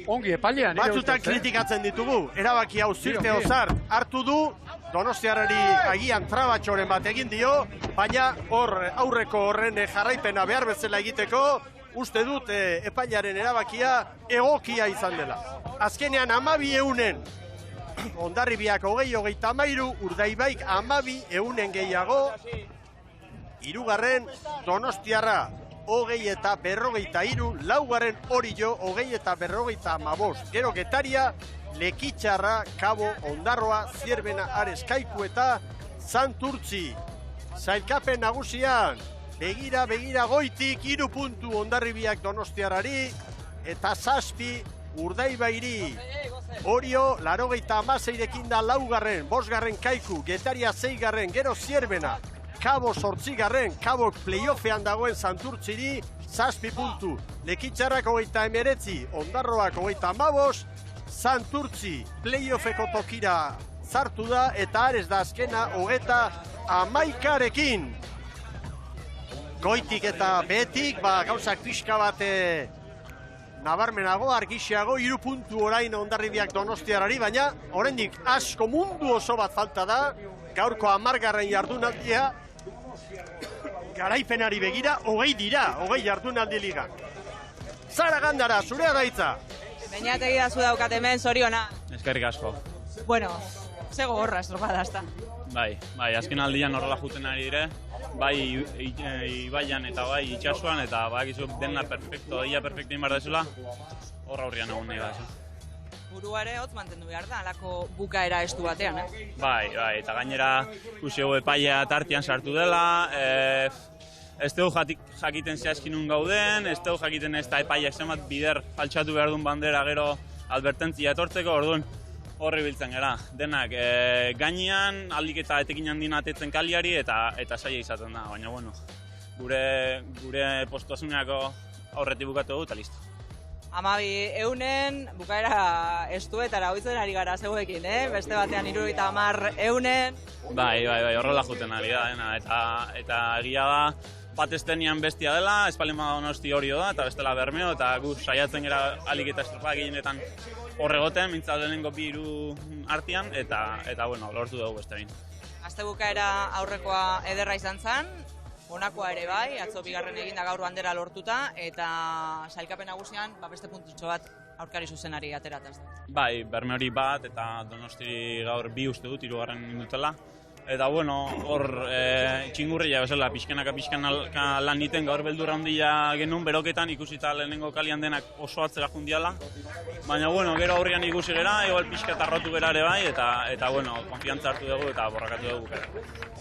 Ongi epailean. Batzutan kritikatzen ditugu, erabaki hau Zirte Ozar hartu du, Donostiarrari agian trabatxoren bat egin dio, baina hor aurreko horren jarraipena behar bezala egiteko, uste dut epailearen erabakia egokia izan dela. Azkenean 12 eunen, Ondarribiak 20-23, Urdaibaik 12 eunen gehiago, hirugarren Donostiarra 20-43, laugarren Orio 20-55. Gero Getaria, Lekitxarra, Kabo, Ondarroa, Zierbena, Ares, Kaiku eta Santurtzi. Sailkapen nagusian, begira goitik 3 puntu Ondarribiak Donostiarrari eta 7 Urdaibairi. Orio, 86rekin da laugarren, 5garren Kaiku, Getaria 6garren, gero Zierbena. Kabo 8garren, Kabok playoffean dagoen Santurtziri, 7 puntu. Lekitxarrak 29, Ondarroak 35, Santurtzi playoffeko tokira sartu da, eta Ares da azkena 31rekin. Goitik eta behetik, gauzak pixka bat nabarmenago, argixiago, 3 puntu orain Ondarribiak Donostiarrari, baina oraindik asko mundu oso bat falta da, gaurko 10garren jardunaldia, garaipenari begira, 20 dira, 20 jardunaldi liga. Zara Gandara, zurea da hitza. Beñategi da zu daukat hemen, zoriona. Eskerrik asko. Bueno, ze gogorra estropada ezta. Bai, azken aldian horrela juten ari dire, bai ibaian eta bai itxasuan, eta badakizu dena perfecto, ia perfecto inbar desela, horra aurrian egun nahi da. Buruare hotz mantendu behar da, alako bukaera estu batean, Bai, eta gainera kusio epaia tartian sartu dela, ez dugu jakiten zehazkinun gauden, ez dugu jakiten ez da epaiak zenbat bider faltxatu behar duen bandera gero albertentzia etortzeko, orduan horri biltzen gara. Denak gainean aldik eta etekin handien atetzen kaliari eta saia izaten da, baina bueno, gure postuasuneako aurretik bukatu dugu eta listo. 12 eunen bukaera estuetara hoitzen ari gara zeuekin, beste batean 70 eunen. Bai, horrela juten ari da, eta egia da, bat estenian bestia dela, espalima Donosti hori da, eta bestela Bermeo, eta gu saiatzen gara alik eta estropa gehienetan horregoten, mintzat lehenengo 2-3 artean, eta bueno, lortu dugu beste behin. Aste bukaera aurrekoa ederra izan zen, honakoa ere bai, atzo bigarren eginda gaur bandera lortuta, eta sailkapen nagusian beste puntutxo bat aurkari zuzenari aterataz. Bai, Bermeori bat eta Donostiri gaur 2 uste dut, 3. indutela. Eta bueno, hor txingurria bezala, pixkanaka lan niten gaur beldurra handia genuen beroketan, ikusita lehenengo kalian denak oso atzera jundiala. Baina bueno, gero aurrian ikusi gera, igual pixka tarrotu gera ere bai, eta bueno, konfiantza hartu dugu eta borrakatu dugu bukera.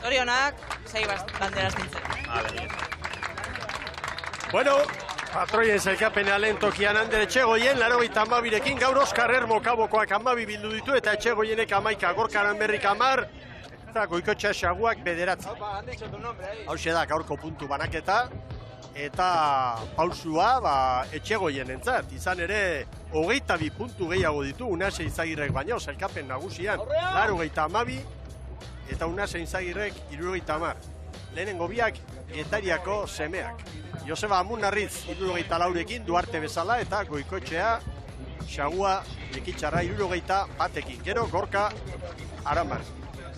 Zorionak, 6 bandera zintzen. Bueno, patroien sailkapena lehen tokian Ander Etxegoien, 82rekin gaur Oskar Ermo kabokoak 12 bildu ditu eta Etxegoienek 11, Gorka Aranberrik 10, eta Goikotxa Xaguak 9. Hauxe da gaurko puntu banaketa, eta pausua Etxegoien entzat. Izan ere, 22 puntu gehiago ditu, Unase Izagirrek baino, sailkapen nagusian, 82, eta Unase Izagirrek 70. Lehenengo biak, Getariako semeak. Joseba Amunarriz 74rekin, Duarte bezala, eta Goikotxea, Xagua, Lekitxarra 71ekin. Gero, Gorka Aranbar.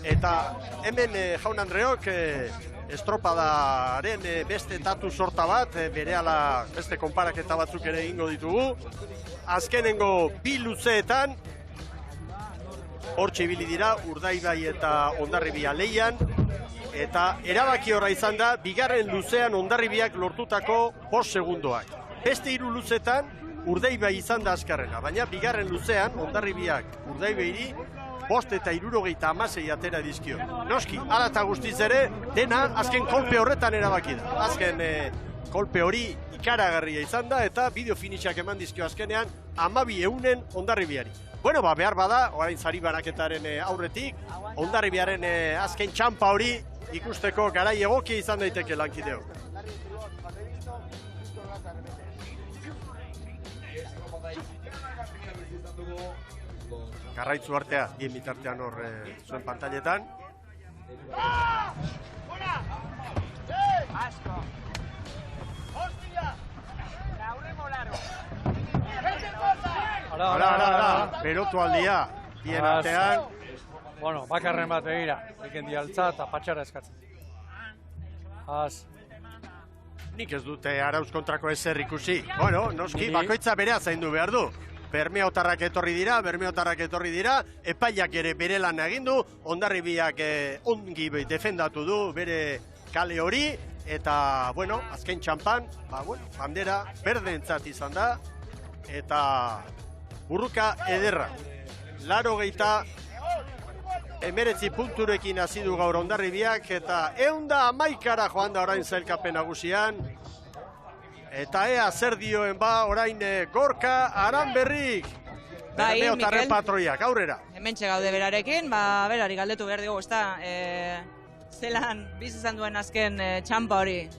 Eta hemen jaun Andreok estropadaren beste tatu sorta bat, berehala beste konparaketa batzuk ere egingo ditugu. Azkenengo 2 luzeetan, hortxe ibili dira, Urdaibai eta Hondarribia leian, eta erabaki horra izan da, bigarren luzean Hondarribiak lortutako 5 segundoak. Beste 3 luzeetan, Urdaibai izan da azkarrena, baina bigarren luzean Hondarribiak Urdaibairi 5 eta 76 atera dizkio. Noski, hala eta guztiz ere, dena azken kolpe horretan erabaki da. Azken kolpe hori ikaragarria izan da, eta bideo finishak eman dizkio azkenean 12 Hondarribiari. Bueno, behar bada, orain sari banaketaren aurretik, Hondarribiaren azken txampa hori ikusteko garai egokia izan daiteke lankideo. Garraitzu artea, bien bitartean hor zuen pantailetan. Ara, berotu aldia, bien artean. Bueno, bakarren bat begira, iken dialtza eta patxara eskatzen. Nik ez dute Arauz kontrako ezer ikusi. Bueno, noski, bakoitza berea zaindu behar du. Bermeotarrak etorri dira, epaiak ere bere lan egin du, Hondarribiak ongi defendatu du bere kale hori, eta, bueno, azken txampan, bandera berdentzat izan da, eta burruka ederra. 89 punturekin hasi du gaur Hondarribiak, eta 111 joan da orain sailkapen nagusian. Eta ea zer dioen orain Gorka Aranberrik. Bermeotarren patroiak, aurrera. Hementxe gaude berarekin, berari galdetu behar dugu, zelan bizi izan duen azken txampa hori.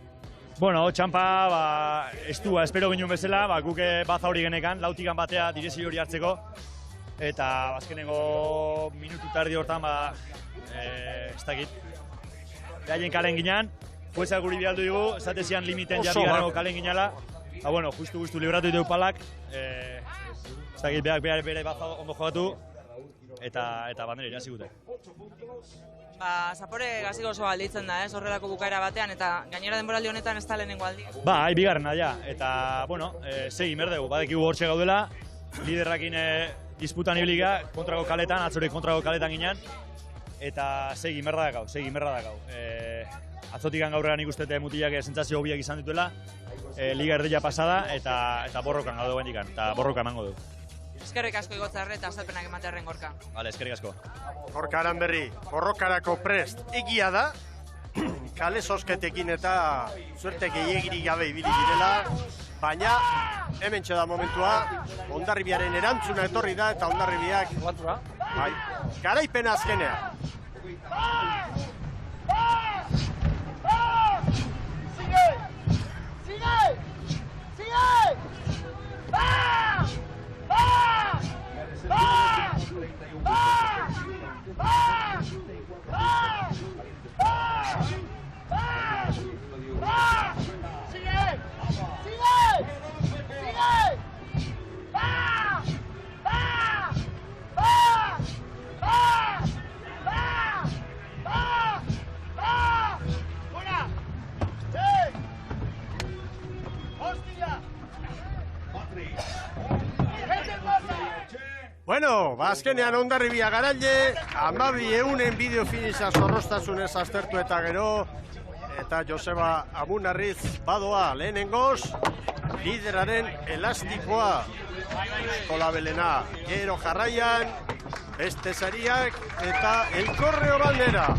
Bueno, txampa estua, espero ginen bezala, guk baza hori genekan, lautikan batea direzio hori hartzeko. Eta azkenengo minutu tardi hortan, ez dakit, behaien kalen ginean. Fuesa guri bialdu dugu, esatezian limiten bigarrengo kalen ginala. Bueno, justu libratu dugu palak. Ez dakit bere baza ondo jogatu. Eta bandera irazi gute. Zapore gaziko oso alditzen da, horrelako bukaera batean, eta gainera denboraldi honetan ez da lehenengo aldi. Bigarrena, ja. Eta, bueno, segi merdegu, badekigu hortxe gaudela. Liderrakin disputan ibiliga, kontrako kaletan, atzori kontrako kaletan ginen. Eta segi merda dakau. Atzotikan gaurrean ikustete mutilak sentsazio hobiak izan dituela, liga erdia pasada eta borrokan gaude guendikan, eta borroka emango du. Eskerrik asko Igotzarre eta azalpenak ematearen Gorka. Vale, eskerrik asko. Gorka Aranberri, borrokarako prest egia da, kale sosketekin eta suerte gehiagirik gabe ibili direla, baina hemen da momentua, Hondarribiaren erantzuna etorri da eta Hondarribiak garaipena azkenea. Ah! Bueno, azkenean Hondarribia garaile, 12.000 bideo finisa zorroztasunez aztertu eta gero, eta Joseba Amunarriz badoa lehenengoz, lideraren elastikoa kolabelena. Gero jarraian, beste sariak eta el Correo Bandera.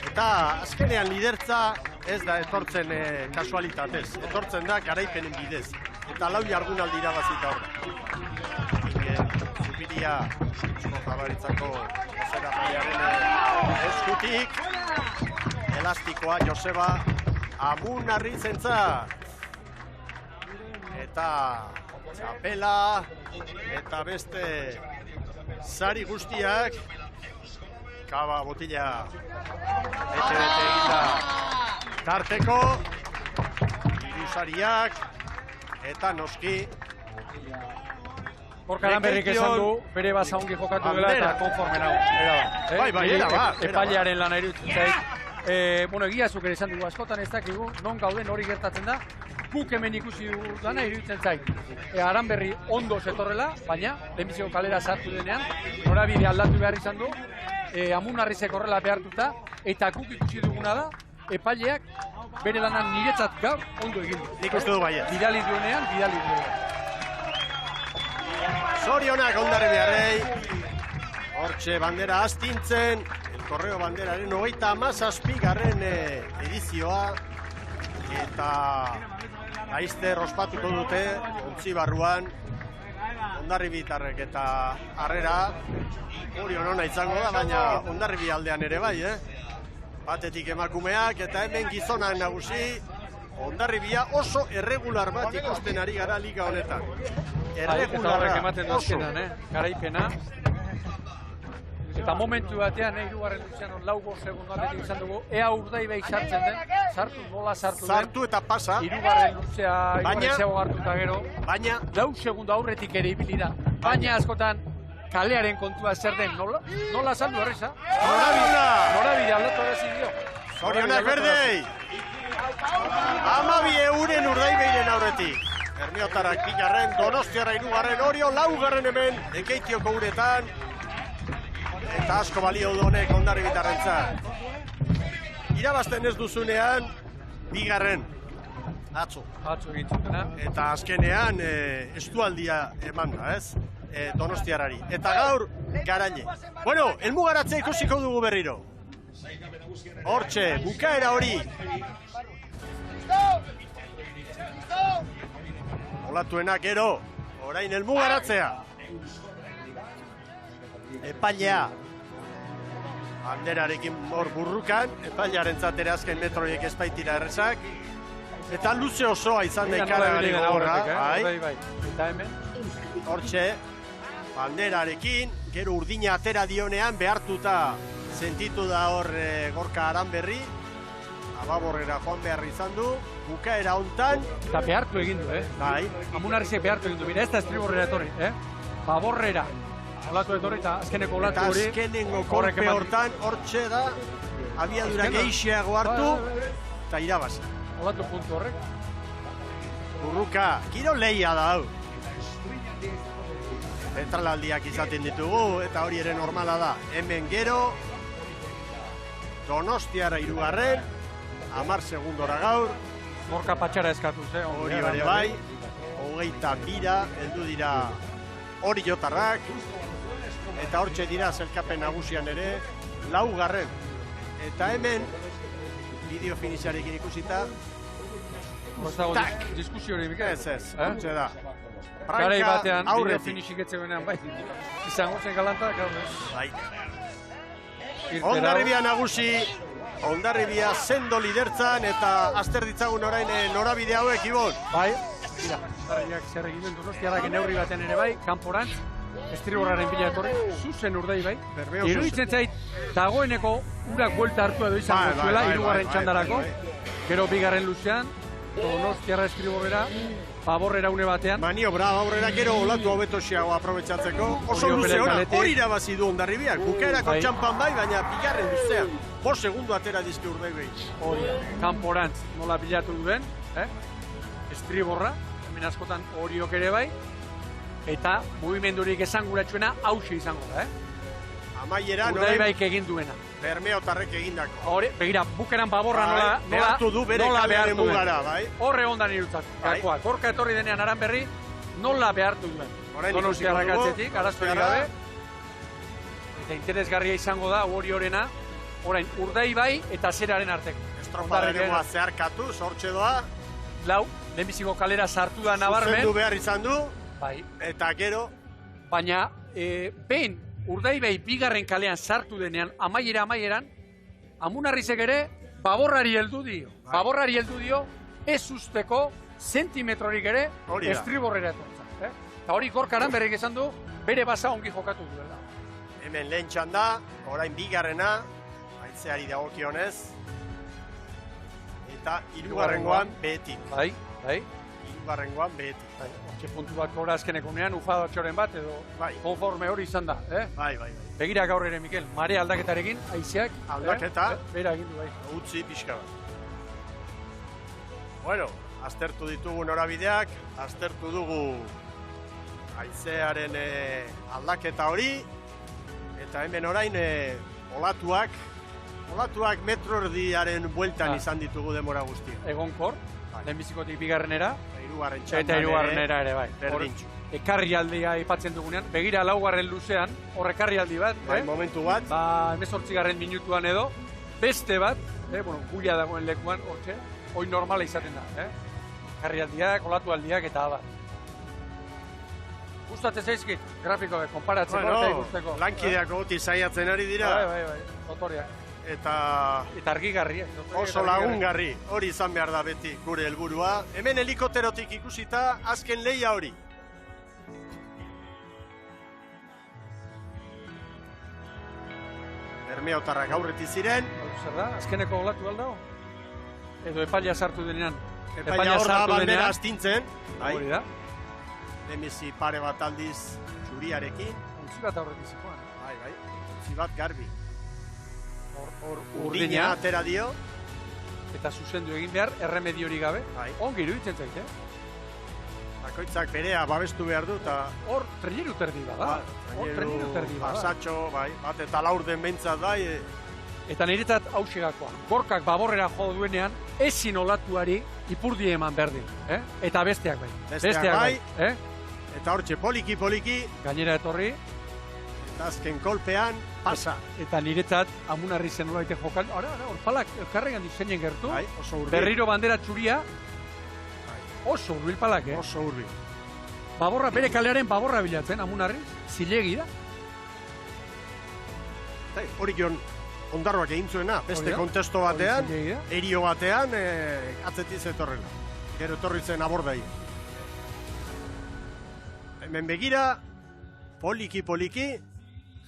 Eta azkenean lidertza ez da etortzen kasualitatez, etortzen da garaipenen bidez. Eta lau jardunaldi irabazita hor. Zubiria, Eusko Jaurlaritzako bozeramailearen eskutik, elastikoa Joseba Amunarrizentzat. Eta txapela eta beste sari guztiak, kaba botila bete eginda tarteko, irusariak, eta noski Gorka Berrik esan du, bere basa ongi jokatu dela eta konforme nago. Bai, Epailearen lana iruditzen zait. Bueno, egia zuk ere esan dugu askotan ez dakigu, non gauden hori gertatzen da, guk hemen ikusi dugu dana iruditzen zait. Aranberri ondo zetorrela, baina lehenbiziko kalera sartu denean, norabide aldatu behar izan du, Amunarrizek horrela behartuta, eta guk ikusi duguna da, epaileak bere lanan niretzat gaur ondo egin du. Nik uste du baiet. Bidali duenean. Zorionak Hondarribiarrei, hortxe bandera astintzen, el Correo Banderaren 37. Edizioa, eta laizter ospatuko dute, ontzi barruan, Hondarribitarrek eta harrera, hori honona izango da, baina Hondarribi aldean ere bai, batetik emakumeak eta hemen gizonak nagusi, Hondarribia oso erregular bat ikusten ari gara liga honetan. Erregularra, oso. Garaipena. Eta momentu batean, hirugarren luzean lau segundu batetik izan dugu, ea Urdaibai sartzen den, nola sartu den. Sartu eta pasa. Hirugarren luzea, hirugarren hartu eta gero. Baina, lau segundu aurretik ere ibili da. Baina askotan, kalearen kontua zer den, nola saldu horreza? Norabide aldatu hori dio. Zorionak berdei! 12.000 Urdaibairen aurretik. Bermiotarrak bigarren, Donostiarra hirugarren, Orio laugarren hemen, Ekeitioko uretan. Eta asko balio du honek Hondarribitarrentzat. Irabazten ez duzunean, bigarren. Atzo egintzutena. Eta azkenean, estualdia eman da, ez? Donostiarrari. Eta gaur, garaile. Bueno, elmugaratzea ikusiko dugu berriro. Hortxe, bukaera hori. Olatuenak gero, orain elmugaratzea. Epailea. Banderarekin hor burrukan, epailearentzat ere azken metroiek ez baitira errezak. Eta luze osoa izan da ikaragarri gogorra. Bai. Eta hemen? Hortxe, banderarekin, gero urdina atera dionean behartuta sentitu da hor Gorka Aranberri. Ababorrera joan behar izan du, bukaera hontan. Eta behartu egin du, Bai. Amunarrizek behartu egin du, mira ez da estriborrera etorri, Baborrera. Olatu etorri eta azkeneko olatu hori. Eta azkenengo kolpe hortan, hortxe da, abiadura geixiago hartu, eta irabazi. Olatu puntu horrek. Burruka, giro lehia da hau. Zentralaldiak izaten ditugu, eta hori ere normala da. Hemen gero, Donostiarra hirugarren, 10 segundora gaur. Gorka patxara eskatuz, Hori ere bai, 22 heldu dira hori jotarrak. Eta hortxe dira zelkapen nagusian ere, 4. Eta hemen, bideo finisarekin ikusita, tak! Diskusio hori, Mikel? Ez, hortxe da. Garai batean, bideo aurretik. finishik etzegoenean, bai. Izango zen galantak, Bai. Hondarribia nagusi, Hondarribia sendo lidertzan, eta azter ditzagun orain norabide hauek, Ibon. Bai, mira, Hondarribiak zer egin duen Donostiarrak neurri batean ere bai, kanporantz, estriborraren bila etorri, zuzen Urdaibai. Iruditzen zait, dagoeneko urak buelta hartu edo izango zuela, hirugarren txandarako. Gero bigarren luzean, Donostiarra estriborrera, Baborrera une batean. Maniobra, aurrera gero olatu hobetosiago aprobetsatzeko. Oso luze hona, hori irabazi du Hondarribiak. Bukaerako txampan bai, baina bigarren luzean. 5 segundu atera dizke Urdaibai. Hori, kanporantz nola bilatu duen, estriborra, hemen askotan horiok ere bai, eta mugimendurik esanguratsuena hauxe izango da, Amaieran, Urdaibaik egin duena. Bermeotarrek egindako. Hore, begira, bukeran baborra nola behartu du bere kalearen mugara, bai. Horre ondan irutzat, gakoa. Gorka etorri denean aran berri, nola behartu duen. Donostiarrak atzetik, arazorik gabe. Eta interesgarria izango da, hori horrena, orain, Urdaibai eta Zeraren arteko. Estropada ere moa zeharkatu, sortxe doa. Lau, lehenbiziko kalera sartu da nabarmen. Zuzendu behar izan du, bai. Eta gero. Baina, behin, Urdaibai bigarren kalean sartu denean, amaieran, Amunarrizek ere, baborrari heldu dio. Baborrari heldu dio, ez usteko zentimetrorik ere, estriborrera etortza. Eta hori Gorkaran berrek esan du, bere basa ongi jokatu duela. Hemen lehen txanda, orain bigarrena, haitzeari dagokionez, eta hirugarrengoan behetik. Bai. Hirugarrengoan behetik. Hortxe puntu bat gora azkeneko unean, ufadatxoren bat, edo konforme hori izan da. Bai. Begira gaur ere, Mikel, mare aldaketarekin, haizeak. Aldaketa. Bera egin du, bai. Utzi pixka bat. Bueno, aztertu ditugu norabideak, aztertu dugu haizearen aldaketa hori, eta hemen orain olatuak metro erdiaren bueltan izan ditugu demora guztia. Egonkor, lehenbizikotik bigarrenera, eta hirugarrenera ere, bai. Berdintxu. Ekarrialdia aipatzen dugunean, begira laugarren luzean, hor ekarrialdi bat, momentu bat. 18. minutuan edo, beste bat, guia dagoen lekuan, hortxe, hoi normala izaten da, ekarrialdiak, olatualdiak eta abar. Gustatzen zaizkit, grafiko, konparatzeko, ikusteko. Lankideak goti zaiatzen ari dira. Bai, otoriak. Eta argigarri. Oso lagungarri, hori izan behar da beti gure helburua. Hemen helikopterotik ikusita, azken lehia hori. Bermeotarrak aurreti ziren. Zer da, azkeneko olatu aldago? Edo epaila sartu denean. Epaila hor da bandera astintzen. Hori da. Demizi pare bat aldiz txuriarekin. Ontzi bat aurreti zikoan. Bai, ontzi bat garbi. Urdina atera dio. Eta zuzendu egin behar, erremedio hori gabe. Ongi iruditzen zait, Bakoitzak berea babestu behar du, eta... Hor, traineru terdi bada. Pasatxo, bat eta laur den behintzat da. Eta niretzat hausegakoa. Gorkak baborrera jo duenean, ezin olatuari ipurdi eman berdin. Eta besteak bai. Besteak bai. Eta hortxe poliki. Gainera etorri. Eta azken kolpean, pasa. Eta niretzat, Amunarri zen nolaite jokan. Hora, palak elkarregan diseinen gertu. Berriro bandera txuria. Oso urbil palak, Oso urbil. Baborra, bere kalearen baborra bilatzen, Amunarri, zilegi da. Hori gion, ondarroak egin zuena, beste kontesto batean, erio batean, atzetiz etorrela. Gero etorri zen abordai. Hemen begira, poliki,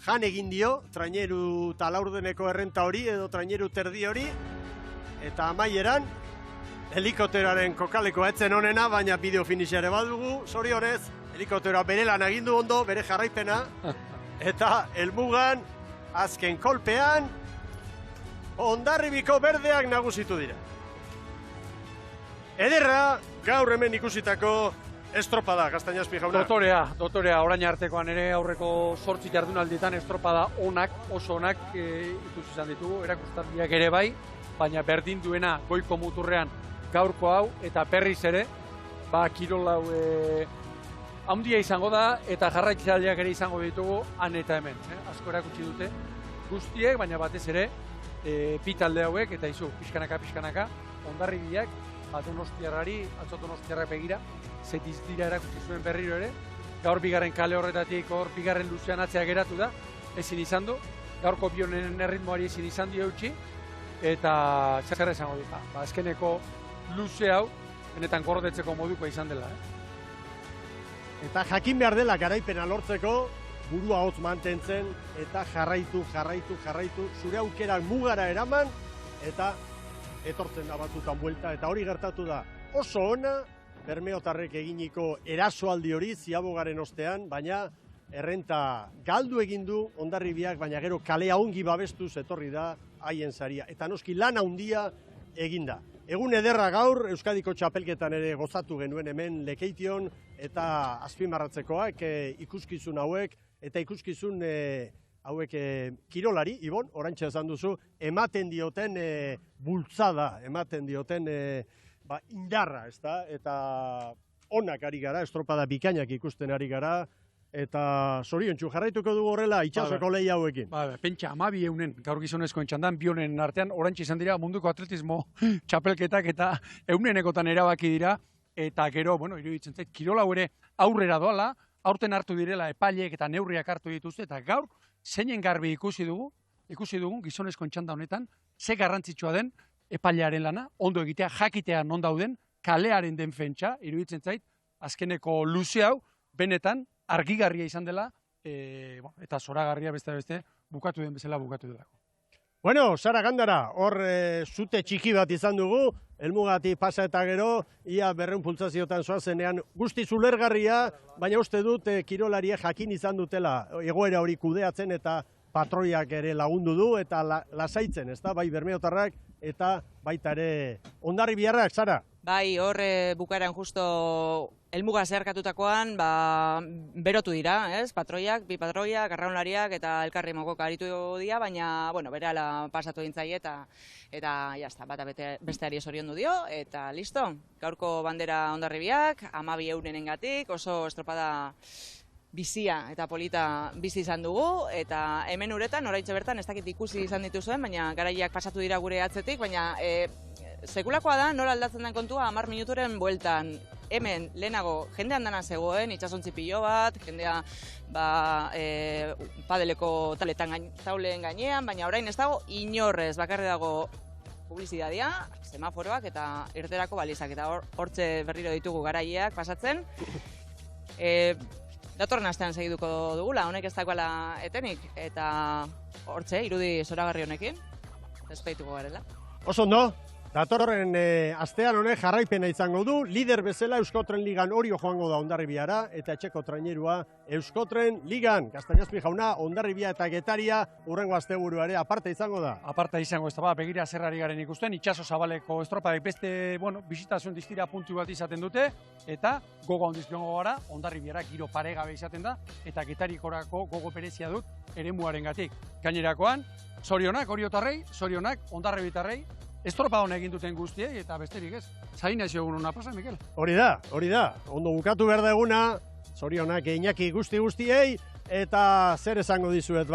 jan egin dio, traineru talaurdeneko errenta hori, edo traineru terdi hori, eta amaieran, helikopteroaren kokalekoa etzen honena, baina bideo finixare badugu, zorionez, helikopteroa bere lan agindu ondo, bere jarraipena, eta helmugan, azken kolpean, Hondarribiko berdeak nagusitu dira. Ederra, gaur hemen ikusitako estropada, Gaztañazpi jauna. Dotorea, orain artekoan ere aurreko 8 jardunaldietan estropada oso onak ikusi izan ditugu, erakustaldiak ere bai, baina berdin duena goiko muturrean gaurko hau, eta berriz ere, kirol hau handia izango da, eta jarraitzaileak ere izango ditugu han eta hemen. Asko erakutsi dute guztiek, baina batez ere, bi talde hauek, eta izu, pixkanaka, Hondarribiak, Donostiarrari, atzo Donostiarrak begira, zetiz dira erakutsi zuen berriro ere, gaur bigarren kale horretatik, hor bigarren luzean atzea geratu da, ezin izan du, gaurko bionen erritmoari ezin izan dio eutxi, eta zer esango dut, azkeneko luze hau, benetan gordetzeko moduko izan dela. Eta jakin behar dela garaipena lortzeko, burua hotz mantentzen, eta jarraitu, zure aukerak mugara eraman, eta etortzen da batzutan buelta, eta hori gertatu da oso ona, Bermeotarrek eginiko erasoaldi hori Ziabogaren ostean, baina errenta galdu egin du Hondarribiak, baina gero kalea ongi babestuz etorri da haien saria. Eta noski lan handia eginda. Egun ederra gaur, Euskadiko txapelketan ere gozatu genuen hemen Lekeition eta azpimarratzekoak ikuskizun hauek, eta ikuskizun hauek kirolari, Ibon, orantxe esan duzu, ematen dioten bultzada, ematen dioten indarra, ezta? Eta onak ari gara, estropada bikainak ikusten ari gara, eta zoriontsu jarraituko dugu horrela itsasoko lehia hauekin. Pentsa, 12 gaur gizonezkoen txandan, bionen artean, orantxe izan dira munduko atletismo txapelketak eta eunenekotan erabaki dira, eta gero, iruditzen zait, kirola ere aurrera doala, aurten hartu direla epaileek eta neurriak hartu dituzte, eta gaur, zeinen garbi ikusi dugu gizonezkoen txanda honetan, ze garrantzitsua den epailearen lana, ondo egitea, jakitea non dauden, kalearen den fentsa, iruditzen zait, azkeneko luze hau, benetan, argigarria izan dela, eta zoragarria beste bukatu den bezala bukatu delako. Bueno, Sara Gandara, hor zute txiki bat izan dugu, helmugati pasa eta gero, ia 200 pulsaziotan zoazenean guzti zulergarria, baina uste dut kirolaria jakin izan dutela, egoera hori kudeatzen eta patroiak ere lagundu du, eta lasaitzen, ezta, bai bermeotarrak, eta baita ere Hondarribiarrak, Sara? Bai, hor bukaeran justo helmuga zeharkatutakoan berotu dira, ez? Patroiak, bi patroiak, arraunlariak eta elkarri mokoka aritu dira, baina, berehala pasatu dintzaie eta jazta, bata besteari zoriondu dio, eta listo. Gaurko bandera Hondarribiak, 12 eurenengatik, oso estropada bizia eta polita bizi izan dugu, eta hemen uretan, oraintxe bertan, ez dakit ikusi izan dituzuen, baina garaiak pasatu dira gure atzetik, baina sekulakoa da, nola aldatzen den kontua, 10 minuturen bueltan. Hemen, lehenago, jende handana zegoen, itxasontzi pilo bat, jendea padeleko taulen gainean, baina orain ez dago inorrez, bakarri dago publizidadia, semaforoak eta irterako balizak, eta hortze berriro ditugu garaileak pasatzen. Datorren astean segituko dugula, honek ez dagoela etenik, eta hortze, irudi zoragarri honekin, ezpeituko garela. Oso ondo, datorren astean honek jarraipena izango du, lider bezala Euskotren Ligan Orio joango da Hondarribiara, eta etxeko trainerua Euskotren Ligan. Gaztañazpi jauna, Hondarribia eta Getaria hurrengo asteburuare aparte izango da. Aparte izango, ez da, begira zerrari garen ikusten, itxaso zabaleko estropadek beste, bisitazioen distira puntu bat izaten dute, eta gogo handiz joango gara, Hondarribiara giro paregabe izaten da, eta Getarikorako gogo berezia dut eremuaren gatik. Gainerakoan, zorionak, Oriotarrei, zorionak, Hondarribitarrei, estropa hona egin duten guztiei, eta besterik ez. Zain ez jogun hona pasa, Mikel? Hori da. Ondo bukatu behar da eguna, zorionak Iñaki guztiei, eta zer esango dizuet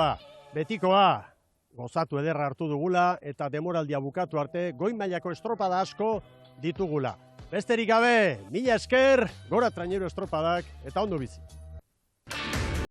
betikoa, gozatu ederra hartu dugula, eta demoraldia bukatu arte, goi mailako estropada asko ditugula. Besterik gabe, mila esker, gora trainero estropadak, eta ondo bizi.